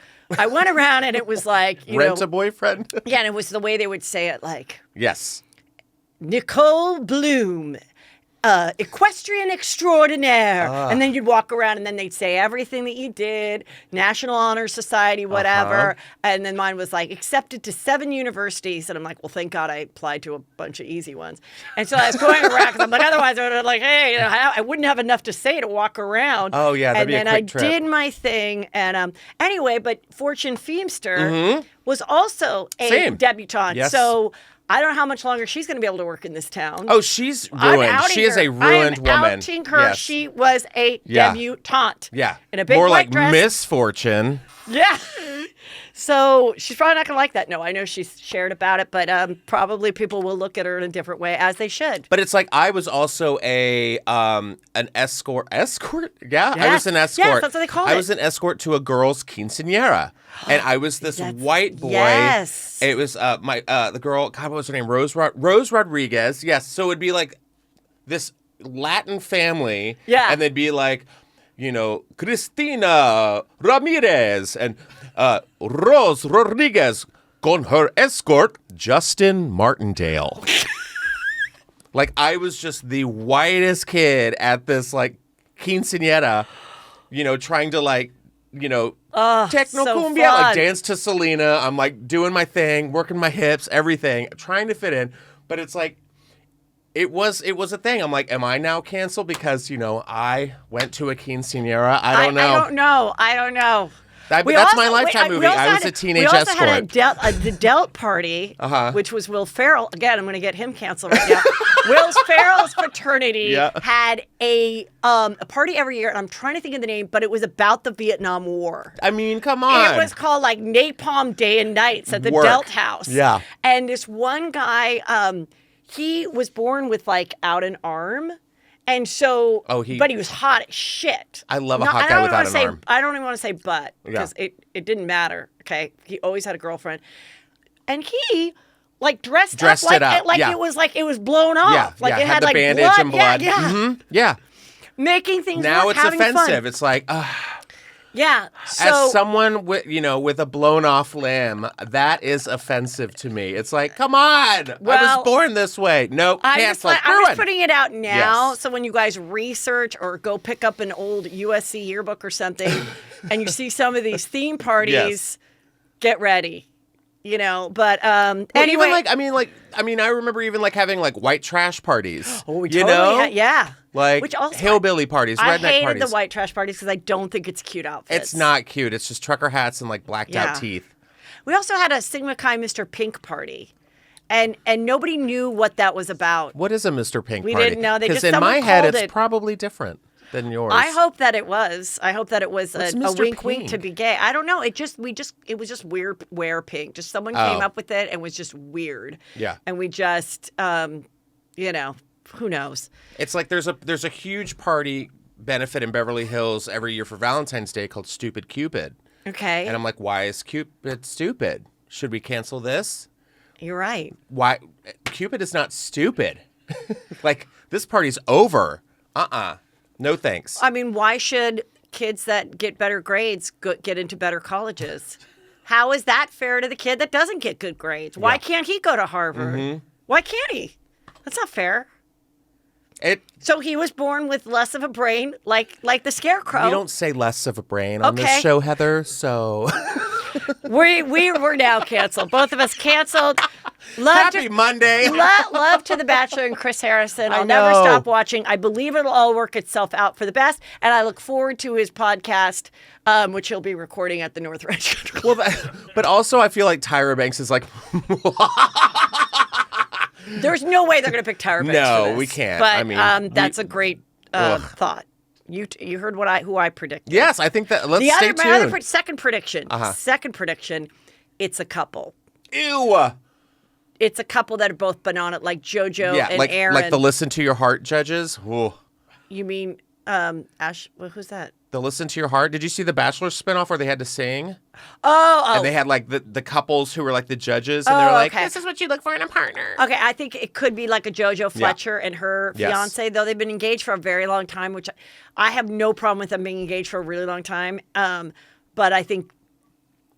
around and it was like, Rent a boyfriend? Yeah, and it was the way they would say it, like. Yes. Nicole Bloom. Equestrian extraordinaire. And then you'd walk around and then they'd say everything that you did, National Honor Society, whatever. And then mine was like, accepted to 7 universities. And I'm like, well, thank God I applied to a bunch of easy ones. And so I was going around because I'm like, otherwise I would have like, hey, I wouldn't have enough to say to walk around. Oh, yeah, that'd be a quick trip. And then I did my thing. And anyway, but Fortune Feemster was also a debutante. Yes. So I don't know how much longer she's going to be able to work in this town. Oh, she's ruined. She is a ruined woman. I'm outing her. Yes. She was a debutante. Yeah. In a big more white like dress. misfortune. Yeah. So she's probably not going to like that. No, I know she's shared about it, but probably people will look at her in a different way, as they should. But it's like I was also an escort. Escort? Yeah, yes. I was an escort. Yes, that's what they call it. I was an escort to a girl's quinceañera. And I was this white boy. Yes. It was the girl, God, what was her name? Rose Rodriguez. Yes. So it'd be like this Latin family. Yeah. And they'd be like, Cristina Ramirez and Rose Rodriguez con her escort, Justin Martindale. Like, I was just the whitest kid at this, like, quinceañera, trying to, like, techno so cumbia, like fun. dance to Selena. I'm like doing my thing, working my hips, everything, trying to fit in. But it's like, it was a thing. I'm like, am I now canceled because, I went to a quinceañera? I don't know. I don't know. That's my Lifetime movie. I was a teenage escort. We also had the Delt party, which was Will Ferrell. Again, I'm going to get him canceled right now. Will Ferrell's fraternity had a party every year, and I'm trying to think of the name, but it was about the Vietnam War. I mean, come on. It was called like Napalm Day and Nights at the Delt House. Yeah. And this one guy, he was born with like out an arm. And so, but he was hot as shit. I love a hot guy without an arm. I don't even want to say but, because it didn't matter, okay? He always had a girlfriend. and he like dressed it up. like it was blown off. Like it had the like bandage blood. and blood. Yeah. Mm-hmm. Yeah. Making things now work, it's having offensive. fun. It's like, yeah. So as someone with a blown off limb, that is offensive to me. It's like, come on, I was born this way. Nope, cancel. I'm just putting it out now. Yes. So when you guys research or go pick up an old USC yearbook or something, and you see some of these theme parties, get ready. But anyway, even I remember even like having like white trash parties. Oh, we totally yeah. Like which also, hillbilly parties, redneck parties. I hated the white trash parties because I don't think it's cute outfits. It's not cute. It's just trucker hats and like blacked out teeth. We also had a Sigma Chi Mr. Pink party. And nobody knew what that was about. What is a Mr. Pink party? We didn't know. Because in my head, it's probably different than yours. I hope that it was. I hope that it was a wink, wink Pink? to be gay. I don't know. It was just weird. Wear pink. Just someone came up with it and was just weird. Yeah. And we just, who knows? It's like there's a huge party benefit in Beverly Hills every year for Valentine's Day called Stupid Cupid. Okay. And I'm like, why is Cupid stupid? Should we cancel this? You're right. Why? Cupid is not stupid. Like, this party's over. No thanks. I mean, why should kids that get better grades get into better colleges? How is that fair to the kid that doesn't get good grades? Why can't he go to Harvard? Mm-hmm. Why can't he? That's not fair. So he was born with less of a brain, like the Scarecrow. We don't say less of a brain on this show, Heather, so... We're now canceled. Both of us canceled. Happy Monday. Love to The Bachelor and Chris Harrison. I'll never stop watching. I believe it'll all work itself out for the best. And I look forward to his podcast, which he'll be recording at the North Ranch. Well, but also I feel like Tyra Banks is like... There's no way they're going to pick Tyra Banks for this. We can't. But I mean, that's a great thought. You heard who I predicted. Yes, I think that. Let's stay tuned. My second prediction. Second prediction. It's a couple. Ew. It's a couple that are both banana, like JoJo and Aaron. Like the Listen to Your Heart judges. Whoa. You mean Ash? Well, who's that? The Listen to Your Heart. Did you see the Bachelor spinoff where they had to sing? Oh. And they had like the couples who were like the judges, and they were like, "This is what you look for in a partner." Okay, I think it could be like a JoJo Fletcher and her fiance, though they've been engaged for a very long time, which I have no problem with them being engaged for a really long time. But I think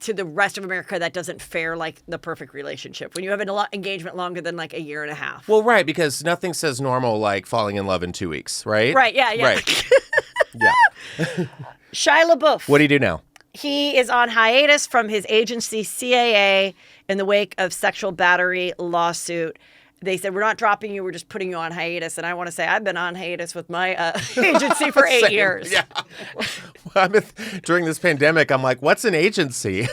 to the rest of America, that doesn't fare like the perfect relationship when you have an engagement longer than like a year and a half. Well, right, because nothing says normal like falling in love in 2 weeks, right? Right. Yeah. Right. Yeah. Shia LaBeouf. What do you do now? He is on hiatus from his agency CAA in the wake of sexual battery lawsuit. They said, we're not dropping you, we're just putting you on hiatus. And I want to say I've been on hiatus with my agency for 8 years. Yeah. During this pandemic, I'm like, what's an agency?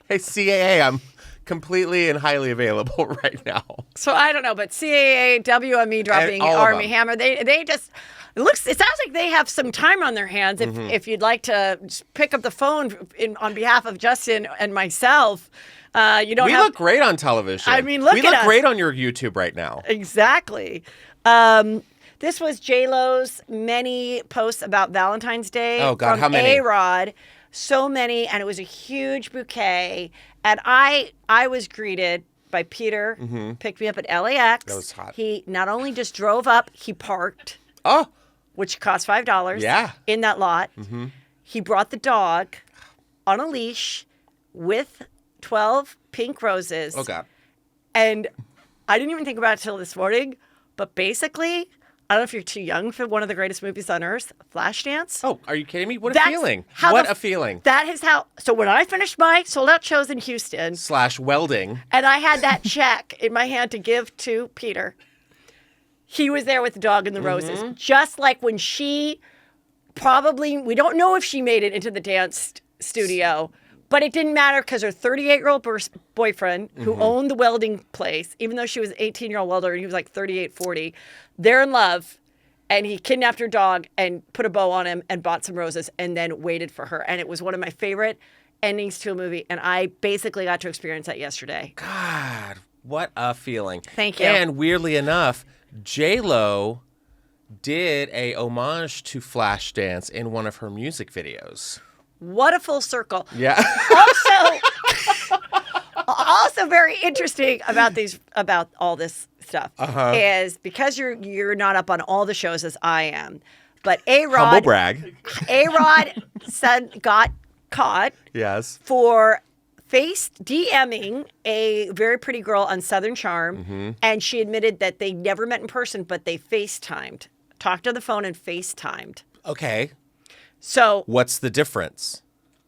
Hey, CAA, I'm completely and highly available right now. So I don't know, but CAA, WME dropping Army Hammer, they just... It sounds like they have some time on their hands. If you'd like to just pick up the phone on behalf of Justin and myself, we look great on television. I mean, we look great on your YouTube right now. Exactly. This was J-Lo's many posts about Valentine's Day. Oh God, how many? ARod, so many, and it was a huge bouquet. And I was greeted by Peter, picked me up at LAX. That was hot. He not only just drove up, he parked. Oh. Which cost $5 in that lot. Mm-hmm. He brought the dog on a leash with 12 pink roses. Oh, God. And I didn't even think about it till this morning, but basically, I don't know if you're too young for one of the greatest movies on earth, Flashdance. Oh, are you kidding me? What a feeling. A feeling. That is how. So when I finished my sold-out shows in Houston. / welding. And I had that check in my hand to give to Peter. He was there with the dog and the roses. Just like when she we don't know if she made it into the dance studio, but it didn't matter because her 38-year-old boyfriend who owned the welding place, even though she was an 18-year-old welder and he was like 38, 40, they're in love. And he kidnapped her dog and put a bow on him and bought some roses and then waited for her. And it was one of my favorite endings to a movie. And I basically got to experience that yesterday. God, what a feeling. Thank you. And weirdly enough, J-Lo did a homage to Flashdance in one of her music videos. What a full circle. Yeah. Also very interesting about all this stuff is because you're not up on all the shows as I am, but Humble brag. ARod got caught for DMing a very pretty girl on Southern Charm, and she admitted that they never met in person, but they FaceTimed, talked on the phone and FaceTimed. Okay. So what's the difference?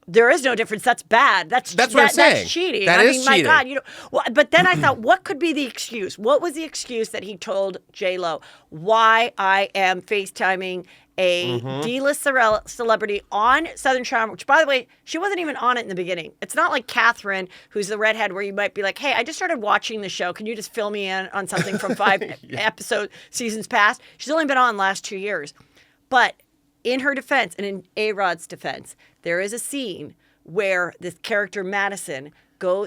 There is no difference. That's bad. That's what I'm saying. That's cheating. That is cheating. My God, Well, but then I thought, what could be the excuse? What was the excuse that he told J-Lo why I am FaceTiming a D-list celebrity on Southern Charm? Which, by the way, she wasn't even on it in the beginning. It's not like Catherine, who's the redhead, where you might be like, "Hey, I just started watching the show. Can you just fill me in on something from 5 seasons past?" She's only been on the last 2 years, but. In her defense, and in ARod's defense, there is a scene where this character Madison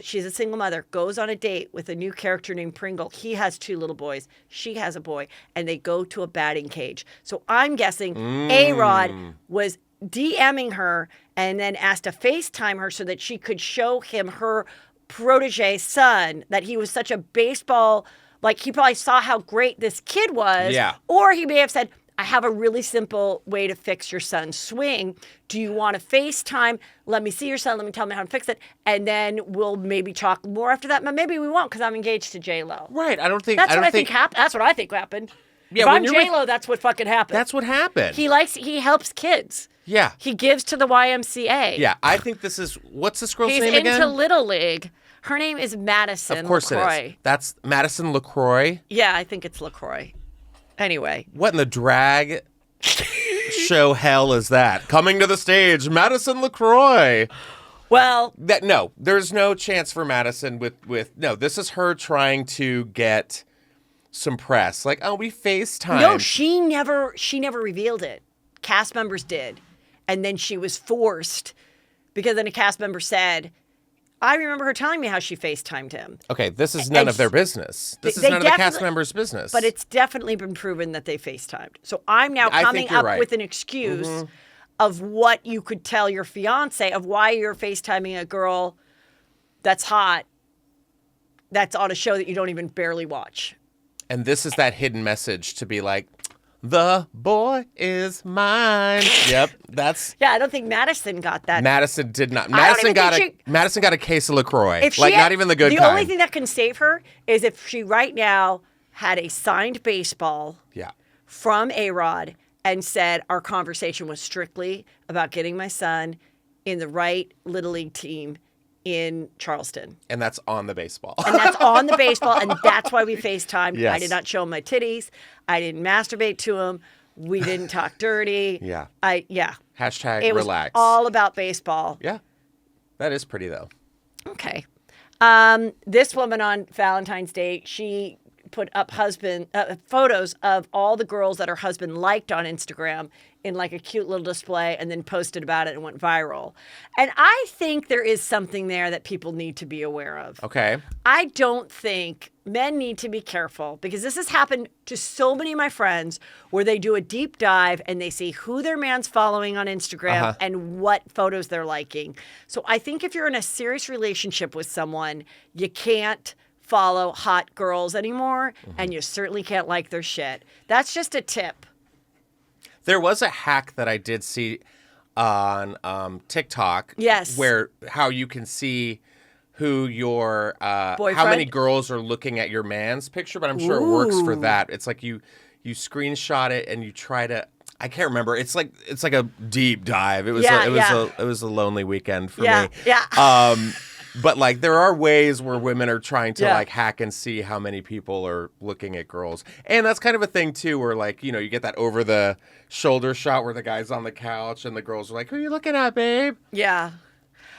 she's a single mother, goes on a date with a new character named Pringle. He has 2 little boys. She has a boy. And they go to a batting cage. So I'm guessing ARod was DMing her and then asked to FaceTime her so that she could show him her protege son, that he was such a baseball, like he probably saw how great this kid was. Yeah. Or he may have said, I have a really simple way to fix your son's swing. Do you want to FaceTime? Let me see your son. Let me tell him how to fix it. And then we'll maybe talk more after that. But maybe we won't because I'm engaged to J-Lo. Right. I don't think... That's what I think happened. That's what I think happened. Yeah, if I'm J-Lo, that's what fucking happened. That's what happened. He helps kids. Yeah. He gives to the YMCA. Yeah. I think this is... What's this girl's name again? He's into Little League. Her name is Madison LaCroix. Of course it is. That's Madison LaCroix? Yeah, I think it's LaCroix. Anyway. What in the drag show hell is that? Coming to the stage, Madison LaCroix. Well, there's no chance for Madison with this is her trying to get some press. Like, oh, we FaceTime. No, she never revealed it. Cast members did. And then she was forced because then a cast member said, I remember her telling me how she FaceTimed him. Okay, this is none of their business. This is none of the cast members' business. But it's definitely been proven that they FaceTimed. So I'm now coming up with an excuse of what you could tell your fiance of why you're FaceTiming a girl that's hot, that's on a show that you don't even barely watch. And this is that hidden message to be like, the boy is mine. Yep, that's... Yeah, I don't think Madison got that. Madison did not. Madison got a case of LaCroix. Not even the good kind. The only thing that can save her is if she right now had a signed baseball from ARod and said our conversation was strictly about getting my son in the right Little League team in Charleston. And that's on the baseball. And that's on the baseball, and that's why we FaceTimed. Yes. I did not show him my titties. I didn't masturbate to him. We didn't talk dirty. Yeah. Hashtag relax. It was all about baseball. Yeah. That is pretty, though. Okay. This woman on Valentine's Day, she put up photos of all the girls that her husband liked on Instagram in like a cute little display and then posted about it and went viral. And I think there is something there that people need to be aware of. Okay. I don't think men need to be careful because this has happened to so many of my friends where they do a deep dive and they see who their man's following on Instagram and what photos they're liking. So I think if you're in a serious relationship with someone, you can't follow hot girls anymore and you certainly can't like their shit. That's just a tip. There was a hack that I did see on TikTok. Yes. Where how you can see who your boyfriend? How many girls are looking at your man's picture, but I'm sure it works for that. It's like you screenshot it and you try to I can't remember. It's like a deep dive. It was a lonely weekend for me. Yeah. But like there are ways where women are trying to like hack and see how many people are looking at girls. And that's kind of a thing too where like, you get that over the shoulder shot where the guy's on the couch and the girls are like, "Who are you looking at, babe?" Yeah.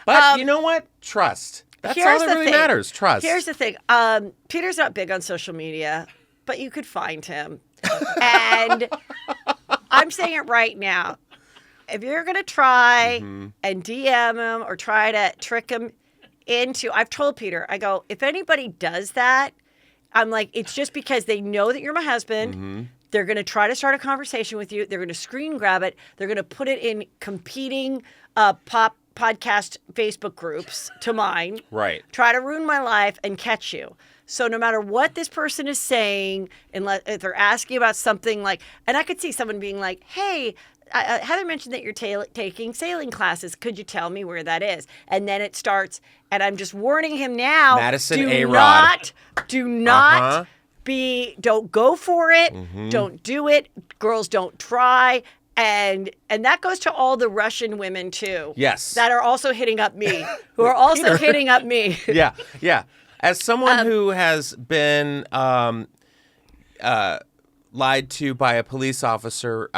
But you know what? Trust. That's all that really matters. Trust. Here's the thing. Peter's not big on social media, but you could find him. And I'm saying it right now. If you're going to try and DM him or try to trick him I've told Peter, I go, if anybody does that, I'm like, it's just because they know that you're my husband. They're going to try to start a conversation with you. They're going to screen grab it. They're going to put it in competing pop podcast Facebook groups to mine. Right. Try to ruin my life and catch you. So no matter what this person is saying, unless if they're asking about something like, and I could see someone being like, hey, Heather mentioned that you're taking sailing classes. Could you tell me where that is? And then it starts, and I'm just warning him now. Madison, ARod. Do not don't go for it. Mm-hmm. Don't do it. Girls don't try. And that goes to all the Russian women too. Yes. That are also hitting up me, who are also hitting up me. Yeah, yeah. As someone who has been lied to by a police officer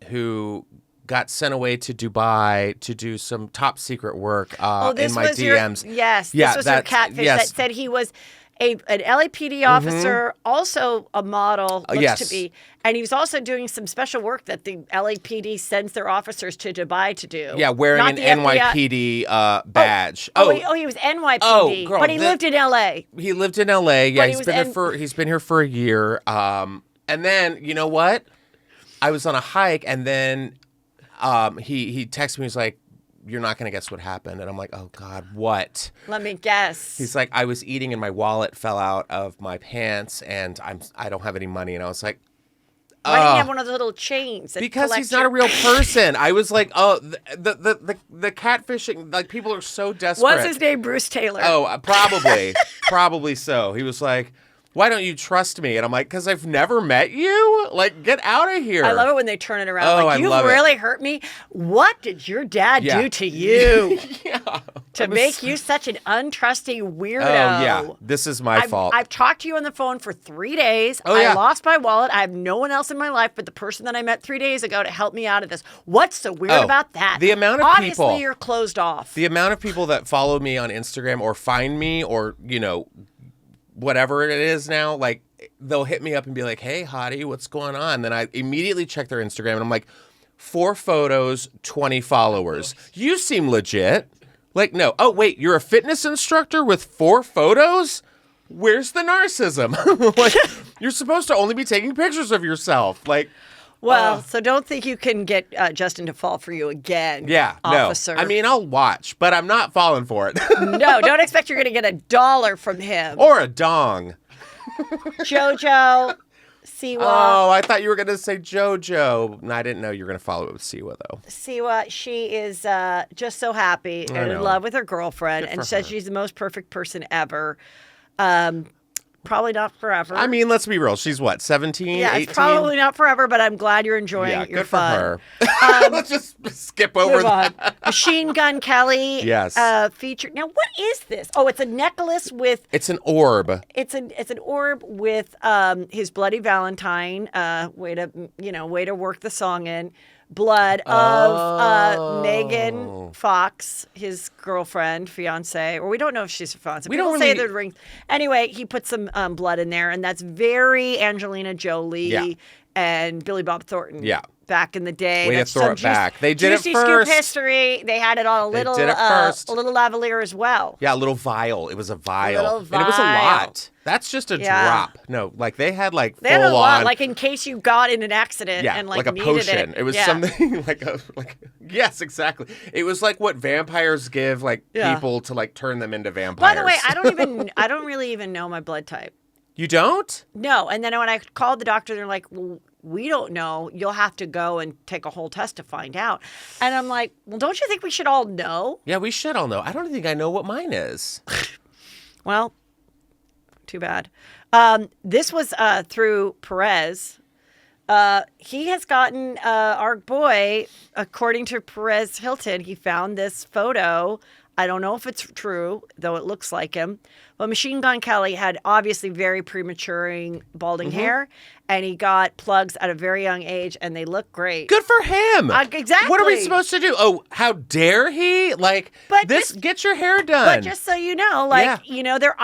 who got sent away to Dubai to do some top secret work in my DMs. This was your catfish that said he was an LAPD officer, also a model, looks to be. And he was also doing some special work that the LAPD sends their officers to Dubai to do. Yeah, wearing an NYPD badge. He was NYPD, girl, but he lived in LA. He lived in LA. Yeah, he's been here for a year. And then, you know what? I was on a hike, and then he texted me. He's like, "You're not going to guess what happened." And I'm like, "Oh, God, what?" Let me guess. He's like, "I was eating and my wallet fell out of my pants and I don't have any money." And I was like, why didn't you have one of those little chains? Because he's not a real person. I was like, oh, the catfishing, like, people are so desperate. What's his name? Bruce Taylor. Oh, probably. Probably so. He was like, why don't you trust me? And I'm like, because I've never met you? Like, get out of here. I love it when they turn it around. Like, you've really hurt me. What did your dad do to you to make you such an untrusting weirdo? Oh, yeah. This is my fault. I've talked to you on the phone for 3 days. I lost my wallet. I have no one else in my life but the person that I met 3 days ago to help me out of this. What's so weird about that? The amount of people. Obviously, you're closed off. The amount of people that follow me on Instagram or find me or, whatever it is now, like, they'll hit me up and be like, hey, hottie, what's going on? Then I immediately check their Instagram and I'm like, 4 photos, 20 followers. You seem legit. Like, no. Oh, wait, you're a fitness instructor with 4 photos? Where's the narcissism? Like, you're supposed to only be taking pictures of yourself. Like, well, so don't think you can get Justin to fall for you again. Yeah, officer. No. I mean, I'll watch, but I'm not falling for it. No, don't expect you're going to get $1 from him. Or a dong. JoJo, Siwa. Oh, I thought you were going to say JoJo. I didn't know you were going to follow it with Siwa, though. Siwa, she is just so happy and in love with her girlfriend and says she's the most perfect person ever. Probably not forever. I mean, let's be real. She's what, 17, Yeah, 18? It's probably not forever, but I'm glad you're enjoying your good fun. for her. Let's just skip over that. Machine Gun Kelly. Yes. Featured. Now, what is this? Oh, it's a necklace with. It's an orb. It's an orb with his Bloody Valentine. Way to work the song in. Blood of Megan Fox, his girlfriend, fiance, or we don't know if she's a fiance. We People don't say really... the ring. Anyway, he put some blood in there, and that's very Angelina Jolie and Billy Bob Thornton. Yeah. Back in the day. Way to throw it back. They did it first. Juicy Scoop history. They had it on a little lavalier as well. Yeah, a little vial. It was a vial. And it was a lot. That's just a drop. No, like they had they full had a lot, on. like in case you got in an accident and like a needed potion. it. It was something like yes, exactly. It was like what vampires give people to turn them into vampires. By the way, I don't really even know my blood type. You don't? No. And then when I called the doctor, they're like, well, we don't know. You'll have to go and take a whole test to find out. And I'm like, well, don't you think we should all know? Yeah, we should all know. I don't think I know what mine is. Well, too bad. This was through Perez. He has gotten our boy, according to Perez Hilton, he found this photo. I don't know if it's true, though it looks like him. But Machine Gun Kelly had obviously very prematuring balding hair, and he got plugs at a very young age, and they look great. Good for him. Exactly. What are we supposed to do? Oh, how dare he? Get your hair done. But just so you know, I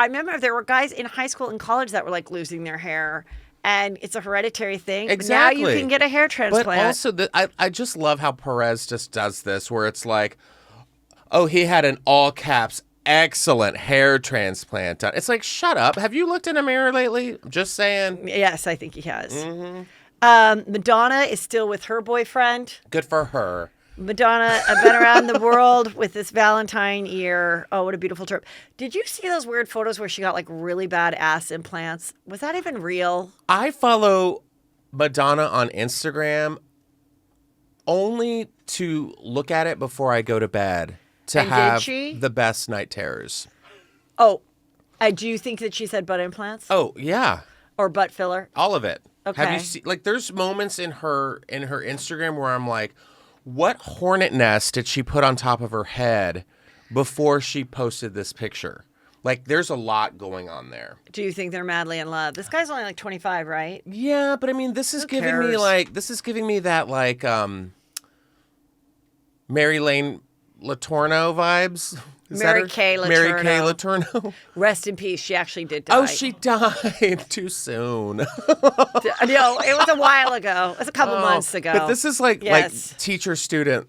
remember there were guys in high school and college that were losing their hair. And it's a hereditary thing. Exactly. Now you can get a hair transplant. But also, I just love how Perez just does this, where it's like, oh, he had an all caps excellent hair transplant done. It's like, shut up. Have you looked in a mirror lately? Just saying. Yes, I think he has. Mm-hmm. Madonna is still with her boyfriend. Good for her. Madonna, I've been around the world with this Valentine year. Oh, what a beautiful trip. Did you see those weird photos where she got like really bad ass implants? Was that even real? I follow Madonna on Instagram only to look at it before I go to bed to have the best night terrors. Oh, do you think that she's had butt implants? Oh, yeah. Or butt filler? All of it. Okay. Have you seen, like, there's moments in her Instagram where I'm like, what hornet nest did she put on top of her head before she posted this picture? Like, there's a lot going on there. Do you think they're madly in love? This guy's only like 25, right? Yeah, but I mean, this is giving me that like Mary Lane Letourneau vibes. Mary Kay Letourneau. Mary Kay Letourneau. Rest in peace. She actually did die. Oh, she died too soon. No, it was a while ago. It was a couple months ago. But this is like teacher-student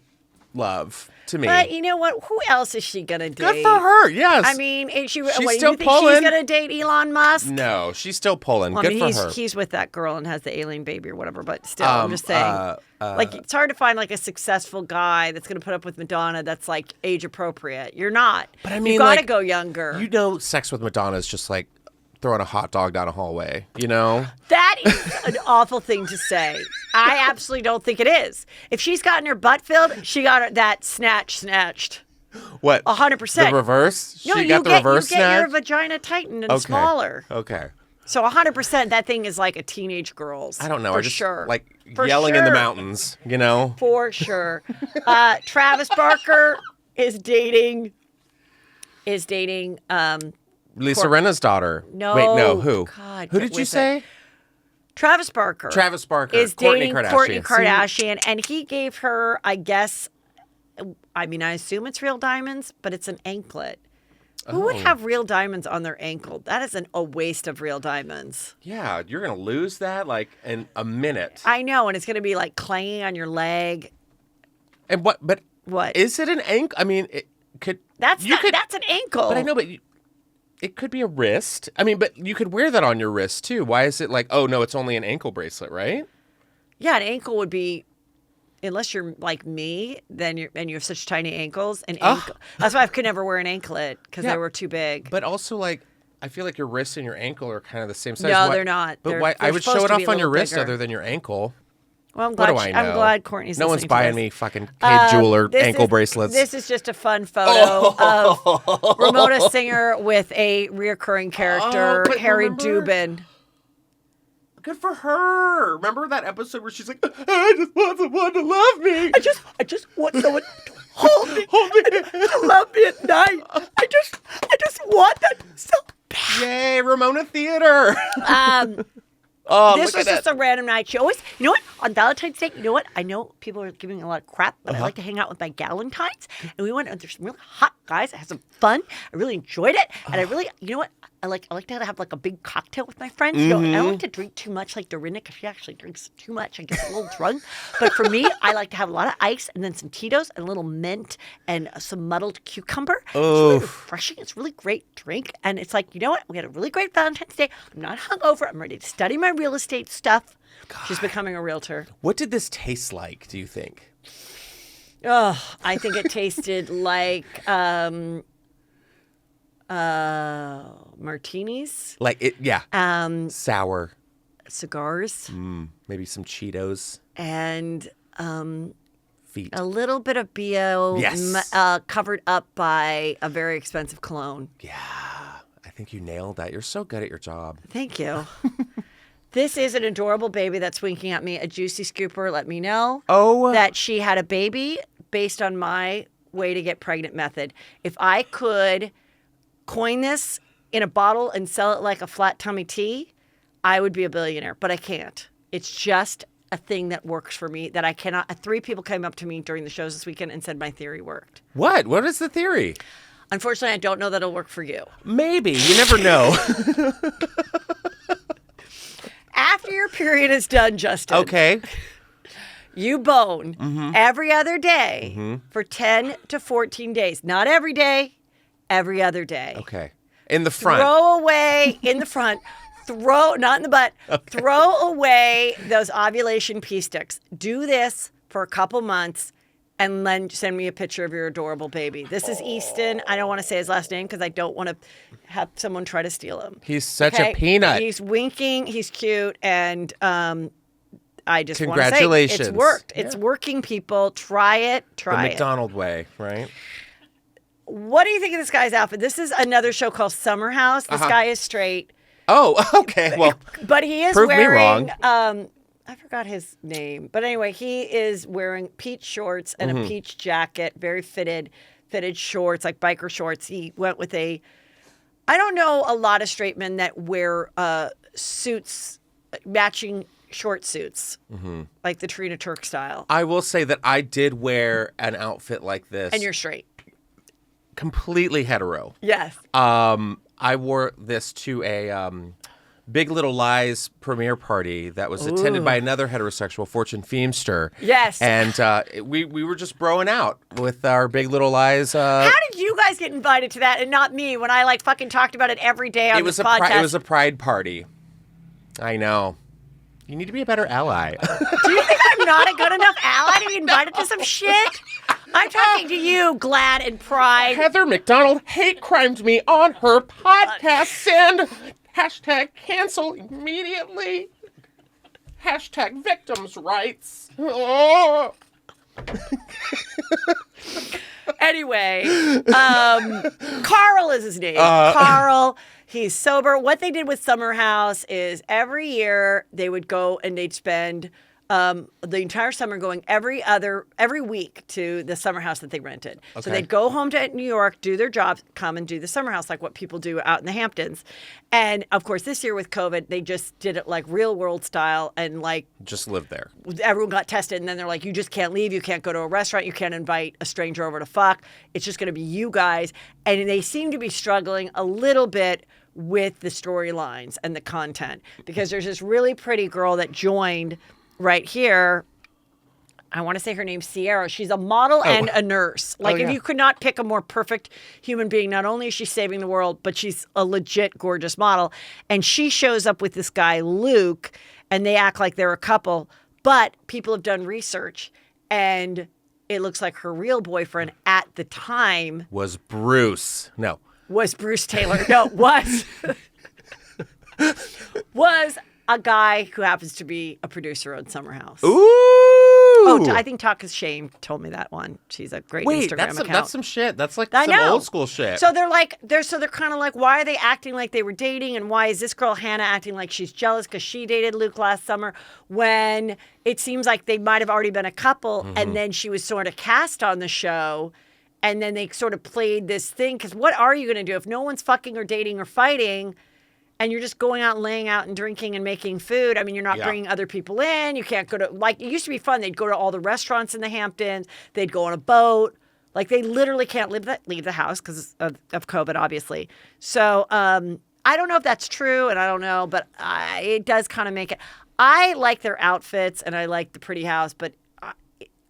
love to me. But you know what? Who else is she gonna date? Good for her. Yes. I mean, she's still you think pulling. She's gonna date Elon Musk? No, she's still pulling. Well, Good for her. He's with that girl and has the alien baby or whatever. But still, I'm just saying. Like, it's hard to find like a successful guy that's gonna put up with Madonna that's like age appropriate. You're not. But I mean, you gotta go younger. You know, sex with Madonna is just like throwing a hot dog down a hallway, you know? That is an awful thing to say. I absolutely don't think it is. If she's gotten her butt filled, she got that snatched. What? 100%. The reverse? No, she got the reverse snatch? You get your vagina tightened and smaller. Okay. So 100%, that thing is like a teenage girl's. I don't know. For sure. Like yelling in the mountains, you know? For sure. Travis Barker is dating Lisa Rinna's daughter. No. Wait, no. Who? God, who did you say? Travis Barker. Travis Barker is dating Kourtney Kardashian. Kardashian, and he gave her, I guess, I mean, I assume it's real diamonds, but it's an anklet. Who would have real diamonds on their ankle? That is a waste of real diamonds. Yeah, you're going to lose that like in a minute. I know, and it's going to be like clanging on your leg. And what? But what? Is it an ankle? I mean, it could. That's an ankle. But I know, but it could be a wrist. I mean, but you could wear that on your wrist too. Why is it like, oh no, it's only an ankle bracelet, right? Yeah, an ankle would be. Unless you're like me, then you have such tiny ankles. That's why I could never wear an anklet because they were too big. But also, like, I feel like your wrist and your ankle are kind of the same size. No, they're not. But why? I would show it off on your wrist other than your ankle. Well, I'm glad. What do I know? I'm glad Kourtney's. No one's buying me fucking Kate Jeweler ankle bracelets. This is just a fun photo of Ramona Singer with a reoccurring character, Harry Dubin. Good for her. Remember that episode where she's like, I just want someone to love me. I just want someone to hold me to love me at night. I just want that so bad. Yay, Ramona Theater. This was just a random night. She always, you know what, on Valentine's Day, you know what, I know people are giving me a lot of crap, but I like to hang out with my galentines, and we went, there's some really hot guys. I had some fun. I really enjoyed it, and I really, you know what, I like to have like a big cocktail with my friends. You know, I don't like to drink too much like Dorinda because she actually drinks too much. I get a little drunk. But for me, I like to have a lot of ice and then some Tito's and a little mint and some muddled cucumber. It's really refreshing. It's a really great drink. And it's like, you know what? We had a really great Valentine's Day. I'm not hungover. I'm ready to study my real estate stuff. God. She's becoming a realtor. What did this taste like, do you think? Oh, I think it tasted like martinis. Like it, yeah. Sour. Cigars. Maybe some Cheetos. And feet. A little bit of BO. Yes. Covered up by a very expensive cologne. Yeah. I think you nailed that. You're so good at your job. Thank you. This is an adorable baby that's winking at me. A juicy scooper let me know that she had a baby based on my way to get pregnant method. If I could coin this in a bottle and sell it like a flat tummy tea, I would be a billionaire, but I can't. It's just a thing that works for me that I cannot. 3 people came up to me during the shows this weekend and said my theory worked. What? What is the theory? Unfortunately, I don't know that it'll work for you. Maybe. You never know. After your period is done, Justin. Okay. You bone every other day for 10 to 14 days. Not every day, every other day. Okay. In the front. Throw away in the front. Not in the butt. Okay. Throw away those ovulation pea sticks. Do this for a couple months and then send me a picture of your adorable baby. This is Easton. I don't want to say his last name because I don't want to have someone try to steal him. He's such a peanut. He's winking. He's cute. And I just want to say congratulations. it's worked. It's working, people. Try it. Try the it. McDonald way, right? What do you think of this guy's outfit? This is another show called Summer House. This guy is straight. Oh, okay. Well, but he is prove wearing. me wrong. I forgot his name, but anyway, he is wearing peach shorts and a peach jacket, very fitted shorts, like biker shorts. He went with I don't know a lot of straight men that wear suits, matching short suits, like the Trina Turk style. I will say that I did wear an outfit like this. And you're straight. Completely hetero. Yes. I wore this to a Big Little Lies premiere party that was attended by another heterosexual, Fortune Feemster. Yes. And we were just broing out with our Big Little Lies. How did you guys get invited to that and not me when I like fucking talked about it every day on this podcast? It was a pride party. I know. You need to be a better ally. Do you think I'm not a good enough ally to be invited to some shit? I'm talking to you, Glad and Pride. Heather McDonald hate crimed me on her podcast. Send hashtag cancel immediately. Hashtag victims' rights. Oh. Anyway, Carl is his name. Carl, he's sober. What they did with Summer House is every year they would go and they'd spend the entire summer going every week to the summer house that they rented. Okay. So they'd go home to New York, do their jobs, come and do the summer house like what people do out in the Hamptons. And of course, this year with COVID, they just did it like real world style and like just lived there. Everyone got tested, and then they're like, you just can't leave. You can't go to a restaurant. You can't invite a stranger over to fuck. It's just going to be you guys. And they seem to be struggling a little bit with the storylines and the content because there's this really pretty girl that joined right here. I want to say her name's Sierra. She's a model and a nurse. Like, if you could not pick a more perfect human being, not only is she saving the world, but she's a legit gorgeous model. And she shows up with this guy, Luke, and they act like they're a couple. But people have done research, and it looks like her real boyfriend at the time was Bruce. No. Was Bruce Taylor. No, was a guy who happens to be a producer on Summer House. Ooh! Oh, I think Talk is Shame told me that one. She's a great Instagram account. That's some shit. That's like some old school shit. So they're kind of like, why are they acting like they were dating, and why is this girl Hannah acting like she's jealous because she dated Luke last summer when it seems like they might have already been a couple, and then she was sort of cast on the show, and then they sort of played this thing because what are you going to do if no one's fucking or dating or fighting? And you're just going out and laying out and drinking and making food. I mean, you're not bringing other people in. You can't go to, like, it used to be fun. They'd go to all the restaurants in the Hamptons. They'd go on a boat. Like, they literally can't leave the house because of COVID, obviously. So I don't know if that's true, and I don't know, but it does kind of make it. I like their outfits, and I like the pretty house, but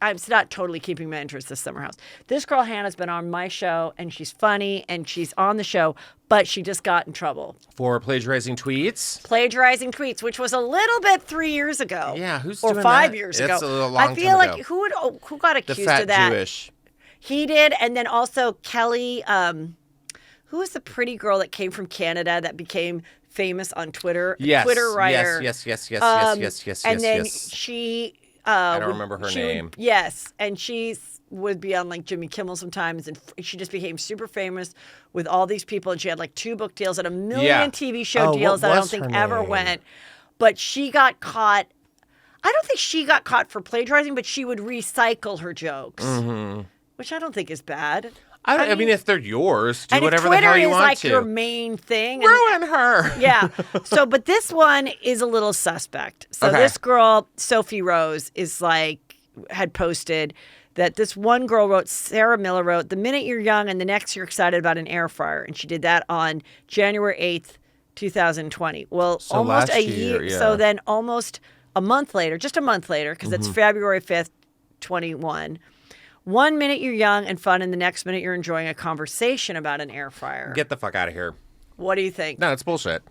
I'm not totally keeping my interest this summer house. This girl, Hannah's been on my show, and she's funny, and she's on the show, but she just got in trouble. For plagiarizing tweets? Plagiarizing tweets, which was a little bit 3 years ago. Yeah, who's doing that? Or 5 years ago. It's a long I feel time like ago. who got accused the fat of that? Jewish. He did, and then also Kelly, who was the pretty girl that came from Canada that became famous on Twitter? Yes, Twitter writer. Yes. And then she... I don't remember her name. Yes, and she would be on like Jimmy Kimmel sometimes, and she just became super famous with all these people, and she had like 2 book deals and a million TV show deals that I don't think ever went. But she got caught. I don't think she got caught for plagiarizing, but she would recycle her jokes, which I don't think is bad. I mean, if they're yours, do and whatever Twitter the hell you is want like to. your main thing. Ruin her. Yeah. So, but this one is a little suspect. So this girl, Sophie Rose, had posted that this one girl wrote, Sarah Miller wrote, "The minute you're young and the next you're excited about an air fryer." And she did that on January 8th, 2020. Well, so almost last a year. Yeah. So then almost a month later, just a month later, because it's February 5th, 21. 1 minute you're young and fun, and the next minute you're enjoying a conversation about an air fryer. Get the fuck out of here. What do you think? No, it's bullshit.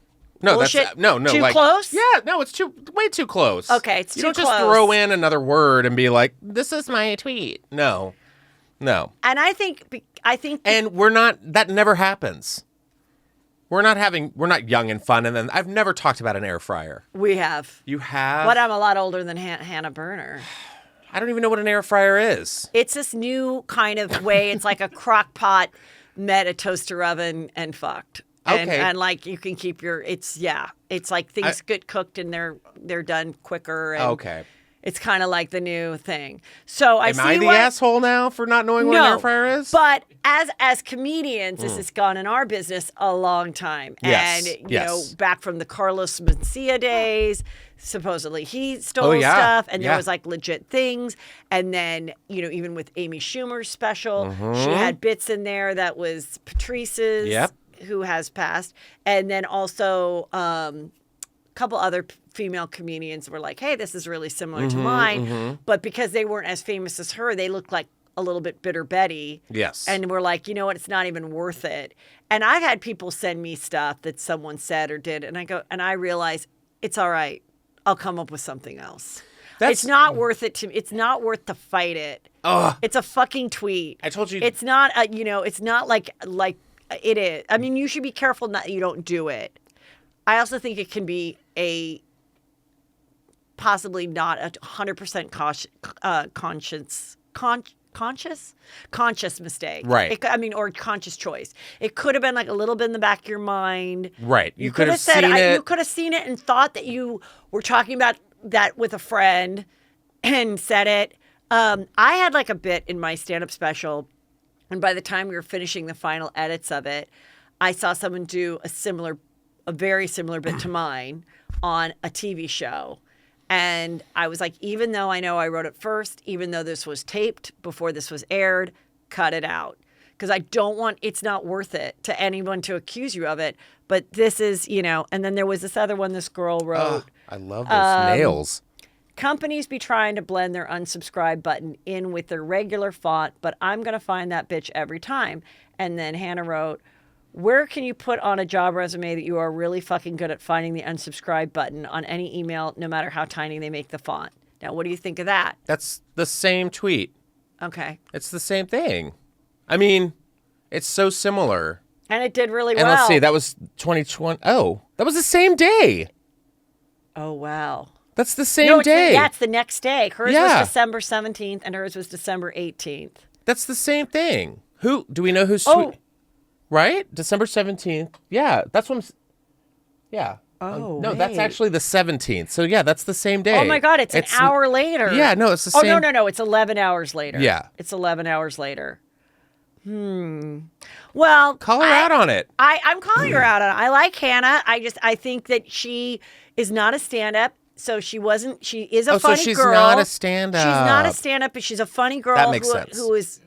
No, bullshit? that's no, Too like close? Yeah, no, it's way too close. Okay, it's you too don't close. just throw in another word and be like, "This is my tweet." No. And I think And that never happens. We're not young and fun, and then I've never talked about an air fryer. we have. You have? But I'm a lot older than Hannah Berner. I don't even know what an air fryer is. It's this new kind of way. It's like a crock pot met a toaster oven and fucked. And, Okay. and like you can keep it's like things get cooked and they're done quicker. And Okay. It's kind of like the new thing. So Am I the asshole now for not knowing what an air fryer is? But as comedians, this has gone in our business a long time. Yes, And, you know, back from the Carlos Mencia days, supposedly he stole Oh, yeah. stuff and there Yeah. was like legit things. And then, you know, even with Amy Schumer's special, she had bits in there that was Patrice's, Yep. who has passed. And then also couple other female comedians were like, hey, this is really similar to mine. But because they weren't as famous as her, they looked like a little bit Bitter Betty. Yes. And we're like, you know what? It's not even worth it. And I've had people send me stuff that someone said or did. And I realize it's all right. I'll come up with something else. It's not worth it it's not worth to fight it. It's a fucking tweet. I told you. It's not, it's not like it is. I mean, you should be careful that you don't do it. I also think it can be a possibly not a 100% conscious mistake. Right. Or conscious choice. It could have been like a little bit in the back of your mind. Right. You could have said, seen it. you could have seen it and thought that you were talking about that with a friend and said it. I had like a bit in my stand-up special, and by the time we were finishing the final edits of it, I saw someone do a very similar bit to mine on a TV show. And I was like, even though I know I wrote it first, even though this was taped before this was aired, cut it out. Because it's not worth it to anyone to accuse you of it. But this is, and then there was this other one this girl wrote. I love those nails. Companies be trying to blend their unsubscribe button in with their regular font, but I'm going to find that bitch every time. And then Hannah wrote, where can you put on a job resume that you are really fucking good at finding the unsubscribe button on any email, no matter how tiny they make the font? Now, what do you think of that? That's the same tweet. Okay. It's the same thing. I mean, it's so similar. And it did really well. And let's see, that was 2020. Oh, that was the same day. Oh, wow. That's the same day. Yeah, it's the next day. Hers was December 17th and hers was December 18th. That's the same thing. Do we know who's tweet? Right? December 17th. Yeah, that's what I'm... Yeah. No, that's actually the 17th. So, yeah, that's the same day. Oh, my God, it's an hour later. Yeah, no, it's the same... Oh, no, it's 11 hours later. Yeah. It's 11 hours later. Well... Call her out on it. I'm calling her out on it. I like Hannah. I think that she is not a stand-up. So she is a funny girl. So she's not a stand-up. She's not a stand-up, but she's a funny girl that makes sense. who is,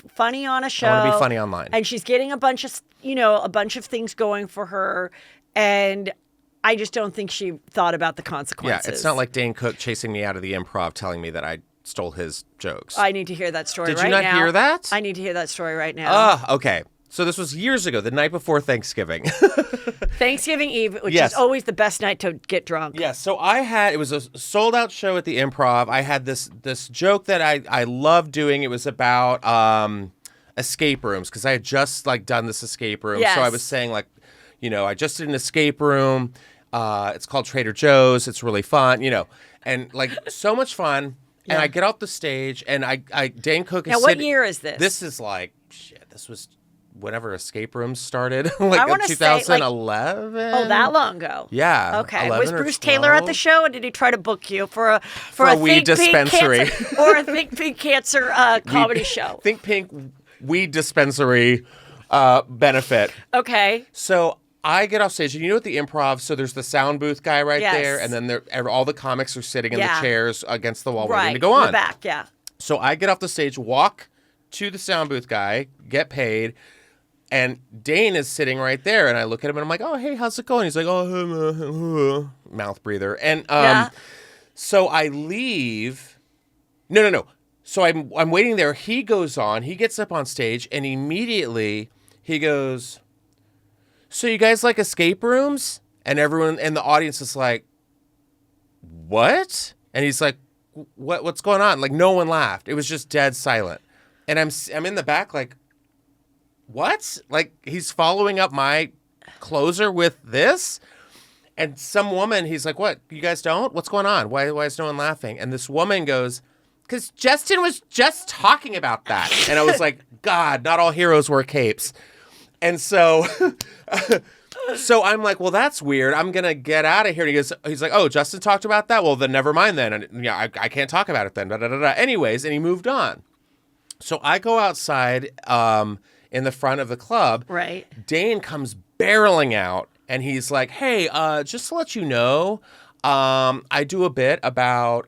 funny on a show. I want to be funny online. And she's getting a bunch of things going for her. And I just don't think she thought about the consequences. Yeah, it's not like Dane Cook chasing me out of the Improv telling me that I stole his jokes. I need to hear that story right now. Did you not hear that? I need to hear that story right now. Okay. So this was years ago, the night before Thanksgiving. Thanksgiving Eve, which is always the best night to get drunk. Yeah, so it was a sold out show at the Improv. I had this joke that I loved doing. It was about escape rooms because I had just done this escape room. Yes. So I was saying I just did an escape room. It's called Trader Joe's. It's really fun, and so much fun. Yeah. And I get off the stage and Dane Cook is Now, what year is this? This is this was whenever escape rooms started, 2011. That long ago. Yeah. Okay. Was Bruce Taylor at the show, or did he try to book you for a weed dispensary or a Think Pink Cancer comedy show? Think Pink weed dispensary benefit. Okay. So I get off stage, and at the Improv, so there's the sound booth guy right there, and then all the comics are sitting in the chairs against the wall waiting to go on. In the back, yeah. So I get off the stage, walk to the sound booth guy, get paid. And Dane is sitting right there, and I look at him, and I'm like, "Oh, hey, how's it going?" He's like, "Oh, mouth breather." And so I leave. No. So I'm waiting there. He goes on. He gets up on stage, and immediately he goes, "So you guys like escape rooms?" And everyone in the audience is like, what? And he's like, what's going on? Like, no one laughed. It was just dead silent. And I'm in the back like, what? Like, he's following up my closer with this? And some woman, he's like, what? You guys don't? What's going on? Why is no one laughing? And this woman goes, because Justin was just talking about that. And I was like, God, not all heroes wear capes. And so I'm like, well, that's weird. I'm going to get out of here. And he's like, oh, Justin talked about that? Well, then never mind then. And yeah, I can't talk about it then. Da, da, da, da. Anyways, and he moved on. So I go outside in the front of the club. Right. Dane comes barreling out. And he's like, hey, just to let you know, I do a bit about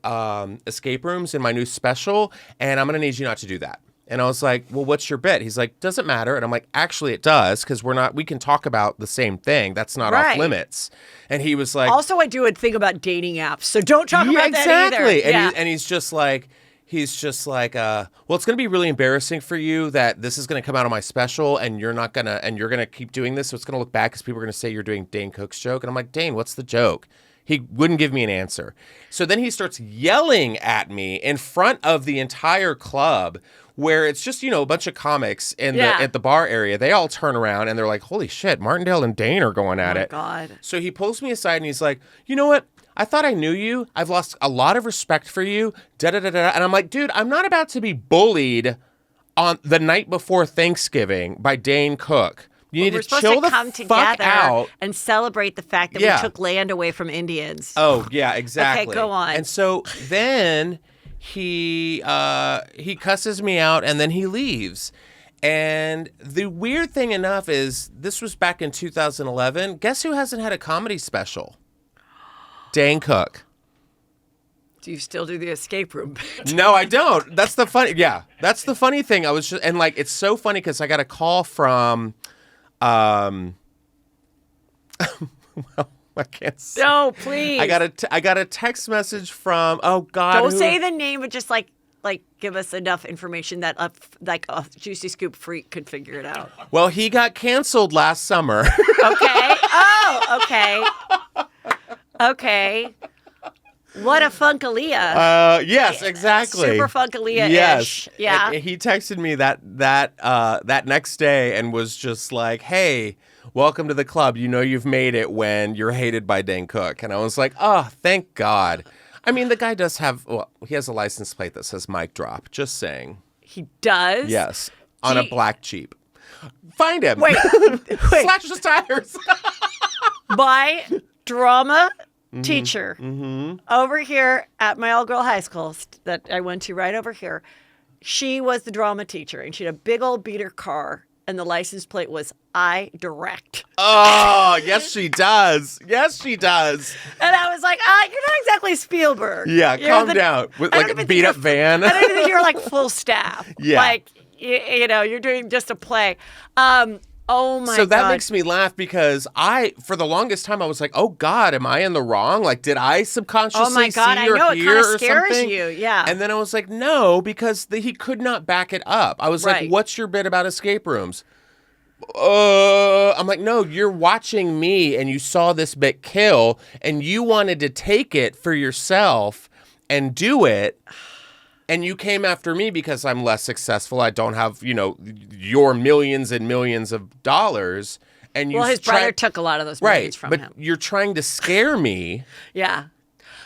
escape rooms in my new special, and I'm going to need you not to do that. And I was like, well, what's your bit? He's like, doesn't matter. And I'm like, actually, it does, because we can talk about the same thing. That's not off limits. And he was like... Also, I do a thing about dating apps, so don't talk about that either. Exactly. And he's just like... well, it's going to be really embarrassing for you that this is going to come out of my special and you're going to keep doing this. So it's going to look bad because people are going to say you're doing Dane Cook's joke. And I'm like, Dane, what's the joke? He wouldn't give me an answer. So then he starts yelling at me in front of the entire club where it's just, a bunch of comics at the bar area. They all turn around and they're like, holy shit, Martindale and Dane are going at it. Oh, my God. So he pulls me aside and he's like, you know what? I thought I knew you. I've lost a lot of respect for you. Da-da-da-da. And I'm like, dude, I'm not about to be bullied on the night before Thanksgiving by Dane Cook. You need to chill the fuck out and celebrate the fact that we took land away from Indians. Oh, yeah, exactly. Okay, go on. And so then he cusses me out and then he leaves. And the weird thing enough is this was back in 2011. Guess who hasn't had a comedy special? Dane Cook. Do you still do the escape room bit? No, I don't. That's the funny. Yeah, that's the funny thing. I was just it's so funny because I got a call from, well, I can't say. No, please. I got a text message from. Oh God. Don't say the name, but just like give us enough information that a Juicy Scoop freak could figure it out. Well, he got canceled last summer. Okay. Oh, okay. Okay. What a Funkalia. Yes, exactly. Super Funkalia-ish. Yes. Yeah. And he texted me that next day and was just like, hey, welcome to the club. You know you've made it when you're hated by Dane Cook. And I was like, oh, thank God. I mean, the guy does he has a license plate that says mic drop. Just saying. He does? Yes. On a black Jeep. Find him. Wait. Slash his tires. My drama teacher over here at my all-girl high school that I went to right over here, she was the drama teacher, and she had a big old beater car, and the license plate was I direct. Oh, yes, she does. Yes, she does. And I was like, you're not exactly Spielberg. Yeah, calm down. With like a beat-up van. I don't even think you're like full staff. Yeah. Like, you're doing just a play. Oh my God. So that makes me laugh because for the longest time, I was like, oh God, am I in the wrong? Like, did I subconsciously oh my God, see or I know, hear it or scares something? you, yeah. And then I was like, no, because he could not back it up. I was like, what's your bit about escape rooms? I'm like, no, you're watching me and you saw this bit kill and you wanted to take it for yourself and do it. And you came after me because I'm less successful. I don't have, your millions and millions of dollars. And his brother took a lot of those millions from him. But you're trying to scare me. Yeah.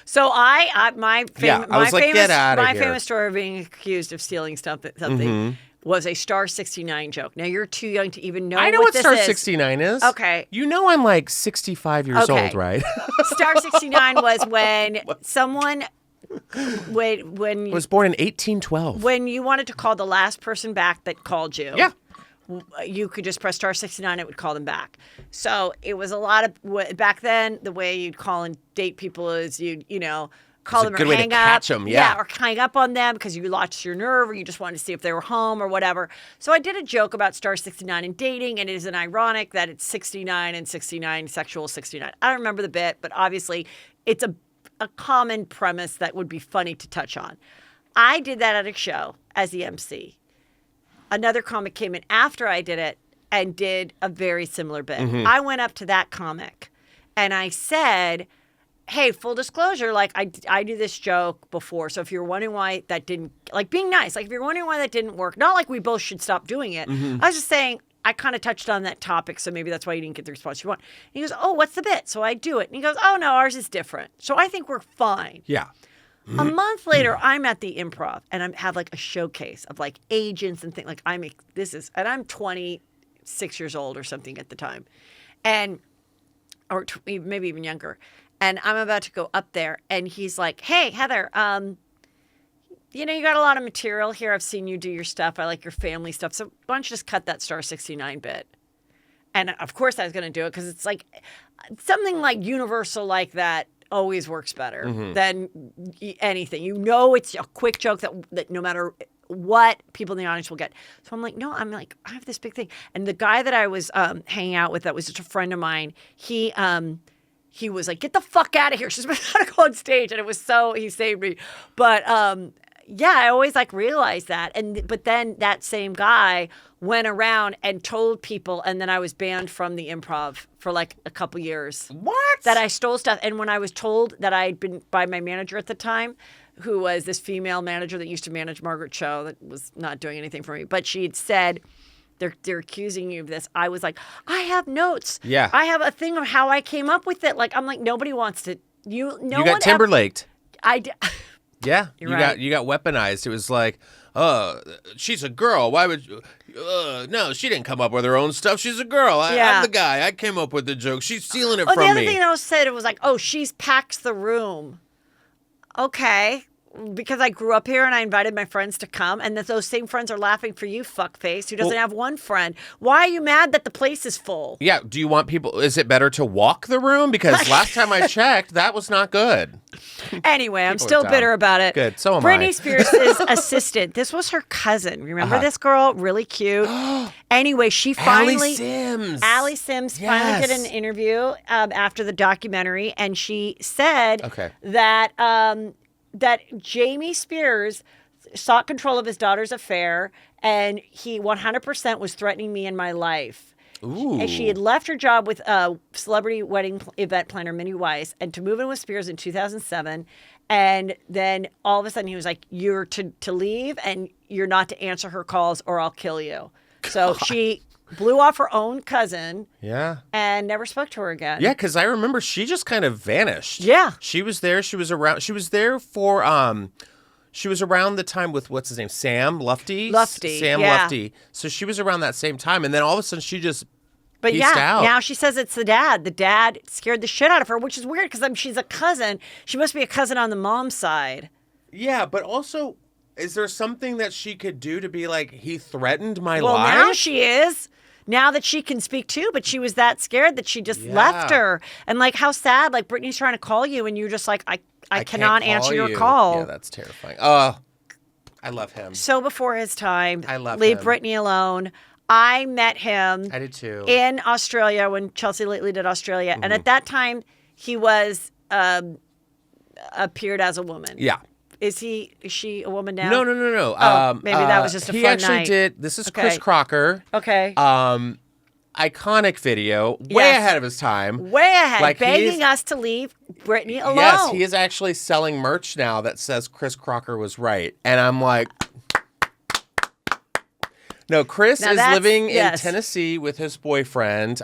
So my famous story of being accused of stealing something was a Star 69 joke. Now you're too young to even know I know what Star this is. 69 is. Okay. You know I'm like 65 years old, right? Star 69 was when someone when was born in 1812. When you wanted to call the last person back that called you. Yeah. You could just press star 69, it would call them back. So it was a lot of, back then, the way you'd call and date people is you'd, call them or hang up. It's a good way to catch them, yeah. Or hang up on them because you lost your nerve or you just wanted to see if they were home or whatever. So I did a joke about star 69 and dating, and it is an ironic that it's 69 and 69, sexual 69. I don't remember the bit, but obviously it's a common premise that would be funny to touch on. I did that at a show as the MC. Another comic came in after I did it and did a very similar bit. I went up to that comic and I said, hey, full disclosure, like I do this joke before. So if you're wondering why that didn't, like being nice, like if you're wondering why that didn't work, not like we both should stop doing it. I was just saying, I kind of touched on that topic, so maybe that's why you didn't get the response you want. And he goes, oh, what's the bit? So I do it. And he goes, oh, no, ours is different. So I think we're fine. Yeah. A month later, I'm at the Improv, and I have like a showcase of like agents and things. Like and I'm 26 years old or something at the time, or maybe even younger. And I'm about to go up there, and he's like, hey, Heather, you got a lot of material here. I've seen you do your stuff. I like your family stuff. So why don't you just cut that Star 69 bit? And of course I was going to do it because it's like something like universal like that always works better than anything. It's a quick joke that no matter what, people in the audience will get. So I'm like, no, I have this big thing. And the guy that I was hanging out with that was just a friend of mine, he was like, get the fuck out of here. She's about to go on stage. And he saved me. But yeah, I always realized that. But then that same guy went around and told people, and then I was banned from the Improv for a couple years. What? That I stole stuff. And when I was told that I'd been by my manager at the time, who was this female manager that used to manage Margaret Cho, that was not doing anything for me, but she'd said, they're accusing you of this. I was like, I have notes. Yeah. I have a thing of how I came up with it. I'm like, nobody wants to. You got Timberlaked. Yeah, you right. You got weaponized. It was like, she's a girl. Why would you? No, she didn't come up with her own stuff. She's a girl. I'm the guy. I came up with the joke. She's stealing it from me. The other thing that was said, it was like, oh, she's packs the room. Okay. Because I grew up here and I invited my friends to come, and that those same friends are laughing for you, fuckface, who doesn't have one friend. Why are you mad that the place is full? Yeah. Do you want people? Is it better to walk the room? Because last time I checked, that was not good. Anyway, I'm still bitter about it. Good. So am Britney Spears' assistant. This was her cousin. Remember this girl? Really cute. Anyway, she finally. Allie Sims finally did an interview after the documentary, and she said that Jamie Spears sought control of his daughter's affair, and he 100% was threatening me and my life. Ooh. And she had left her job with celebrity wedding event planner Minnie Weiss and to move in with Spears in 2007. And then all of a sudden he was like, you're to leave and you're not to answer her calls or I'll kill you. So she blew off her own cousin. Yeah. And never spoke to her again. Yeah, because I remember she just kind of vanished. Yeah. She was there. She was around. She was there for, she was around the time with, what's his name? Sam Lufty? Sam Lufty. So she was around that same time. And then all of a sudden she just peaced out. Now she says it's the dad. The dad scared the shit out of her, which is weird because she's a cousin. She must be a cousin on the mom's side. Yeah, but also, is there something that she could do to be like, he threatened my life? Well, now she is. Now that she can speak too, but she was that scared that she just left her. And how sad, Brittany's trying to call you and you're just like, I cannot answer your call. Yeah, that's terrifying. I love him. So before his time. I love Leave him. Britney alone. I met him. I did too. In Australia when Chelsea Lately did Australia. And at that time, he was appeared as a woman. Yeah. Is she a woman now? No. Oh, maybe that was just a fun night. He actually did. This is Chris Crocker. Okay. Iconic video. Way ahead of his time. Way ahead. Begging us to leave Britney alone. Yes, he is actually selling merch now that says Chris Crocker was right. And I'm like, no, Chris is living in Tennessee with his boyfriend.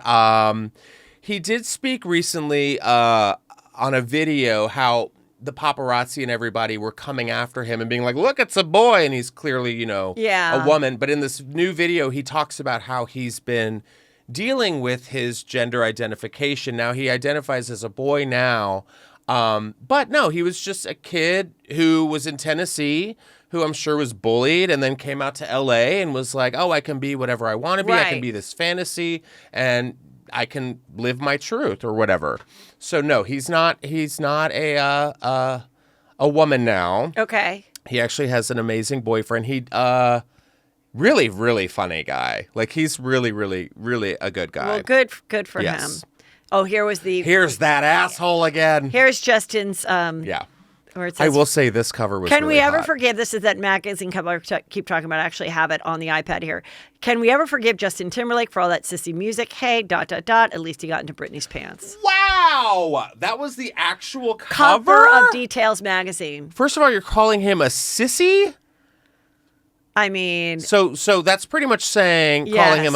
He did speak recently on a video how the paparazzi and everybody were coming after him and being like, look, it's a boy. And he's clearly, a woman. But in this new video, he talks about how he's been dealing with his gender identification. Now he identifies as a boy now. But no, he was just a kid who was in Tennessee, who I'm sure was bullied and then came out to LA and was like, oh, I can be whatever I want to be. I can be this fantasy and I can live my truth or whatever. So no, he's not a woman now. Okay. He actually has an amazing boyfriend. He really, really funny guy. He's really, really, really a good guy. Well, good for him. Oh, here's that asshole again. Here's Justin's where it says, I will say this cover was Can really we ever hot. forgive, this is that magazine cover I keep talking about, I actually have it on the iPad here. Can we ever forgive Justin Timberlake for all that sissy music? Hey, ... at least he got into Britney's pants. Wow! Wow. That was the actual cover of Details magazine. First of all, you're calling him a sissy? I mean, so that's pretty much saying calling him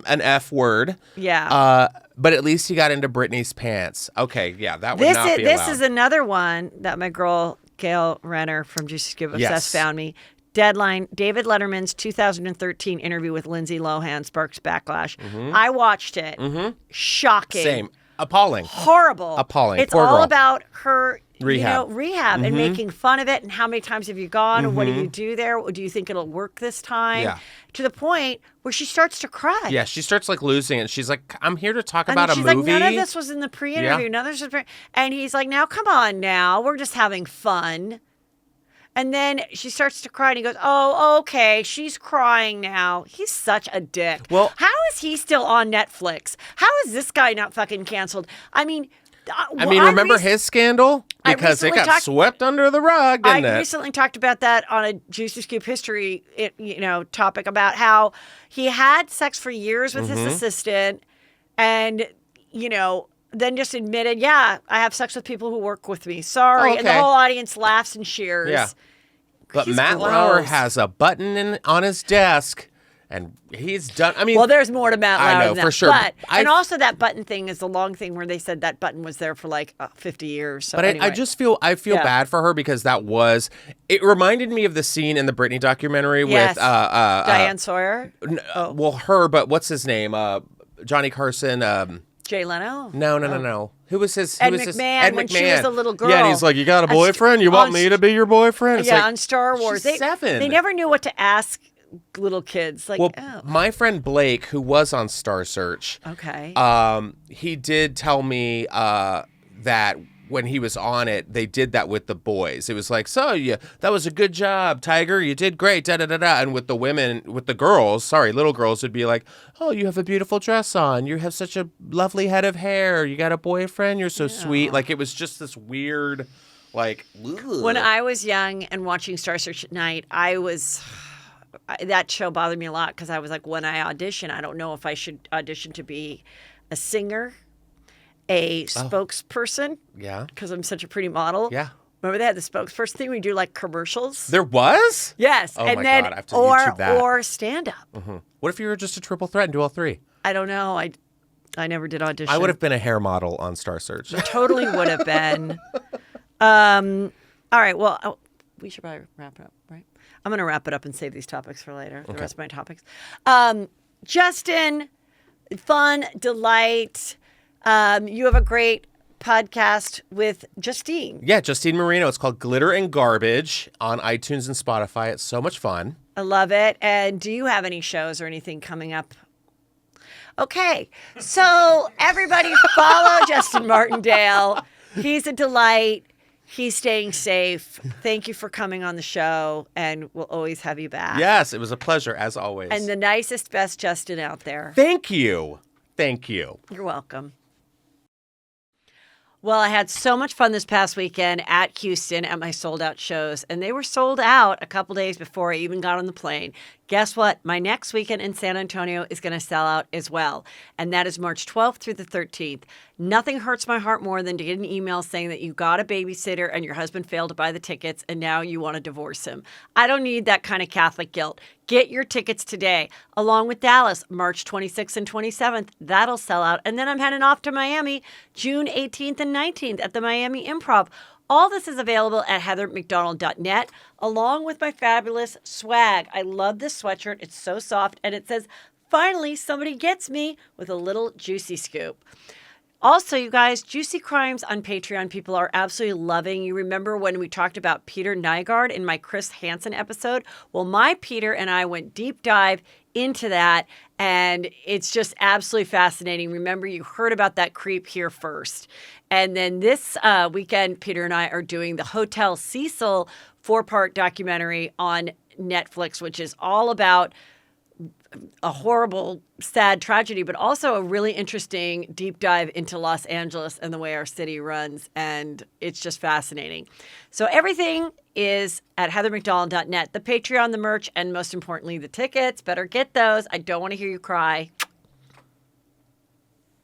an F word. Yeah. But at least he got into Britney's pants. Okay, yeah, that would not be allowed. This is another one that my girl Gail Renner from Juicy Scoop Obsessed found me. Deadline, David Letterman's 2013 interview with Lindsay Lohan sparks backlash. I watched it. Shocking. Same. Appalling. Horrible. Appalling. It's Poor all girl. about her rehab and making fun of it and how many times have you gone and what do you do there? Do you think it'll work this time? Yeah. To the point where she starts to cry. Yeah, she starts like losing it. She's like, I'm here to talk about a movie. She's like, none of this was in the pre-interview. None of this was and he's like, now come on now. We're just having fun. And then she starts to cry and he goes, oh, okay, she's crying now. He's such a dick. Well, how is he still on Netflix? How is this guy not fucking canceled? I mean, remember his scandal? Because it got swept under the rug, didn't it? I recently talked about that on a Juicy Scoop history, topic about how he had sex for years with his assistant and, then just admitted, I have sex with people who work with me. Sorry. And the whole audience laughs and cheers. Yeah. But He's Matt gross. Lauer has a button on his desk, and he's done. I mean, well, there's more to Matt Lauer. I know, than for that. sure. But, and also that button thing is the long thing where they said that button was there for like 50 years. So but anyway. I just feel bad for her because it reminded me of the scene in the Britney documentary with Diane Sawyer. Well, her, but what's his name? Johnny Carson. Jay Leno? No. Who was his? Ed McMahon. When she was a little girl. Yeah, and he's like, "You got a boyfriend? You want me to be your boyfriend?" It's on Star Wars. She's 7. They never knew what to ask little kids. Like, my friend Blake, who was on Star Search, he did tell me that when he was on it, they did that with the boys. It was like, that was a good job, Tiger. You did great, da-da-da-da. And with the little girls would be like, oh, you have a beautiful dress on. You have such a lovely head of hair. You got a boyfriend. You're so sweet. Like, it was just this weird, like, ugh. When I was young and watching Star Search at night, that show bothered me a lot because I was like, when I audition, I don't know if I should audition to be a singer, a spokesperson. Yeah. Because I'm such a pretty model. Yeah. Remember they had the spokesperson thing? We do like commercials. There was? Yes. Oh and my then, God. I have to YouTube that. Or stand up. Mm-hmm. What if you were just a triple threat and do all three? I don't know. I never did audition. I would have been a hair model on Star Search. I totally would have been. All right. Well, we should probably wrap it up, right? I'm going to wrap it up and save these topics for later. The rest of my topics. Justin, fun, delight. You have a great podcast with Justine. Yeah, Justine Marino. It's called Glitter and Garbage on iTunes and Spotify. It's so much fun. I love it. And do you have any shows or anything coming up? Okay. So everybody follow Justin Martindale. He's a delight. He's staying safe. Thank you for coming on the show, and we'll always have you back. Yes, it was a pleasure, as always. And the nicest, best Justin out there. Thank you. Thank you. You're welcome. Well, I had so much fun this past weekend at Houston at my sold-out shows, and they were sold out a couple days before I even got on the plane. Guess what? My next weekend in San Antonio is going to sell out as well, and that is March 12th through the 13th. Nothing hurts my heart more than to get an email saying that you got a babysitter and your husband failed to buy the tickets, and now you want to divorce him. I don't need that kind of Catholic guilt. Get your tickets today, along with Dallas, March 26th and 27th. That'll sell out. And then I'm heading off to Miami, June 18th and 19th at the Miami Improv. All this is available at heathermcdonald.net, along with my fabulous swag. I love this sweatshirt. It's so soft, and it says, finally, somebody gets me, with a little juicy scoop. Also, you guys, Juicy Crimes on Patreon people are absolutely loving. You remember when we talked about Peter Nygard in my Chris Hansen episode? Well, my Peter and I went deep dive into that, and it's just absolutely fascinating. Remember, you heard about that creep here first. And then this weekend, Peter and I are doing the Hotel Cecil 4-part documentary on Netflix, which is all about a horrible, sad tragedy, but also a really interesting deep dive into Los Angeles and the way our city runs. And it's just fascinating. So everything is at heathermcdonald.net, the Patreon, the merch, and most importantly, the tickets. Better get those. I don't want to hear you cry.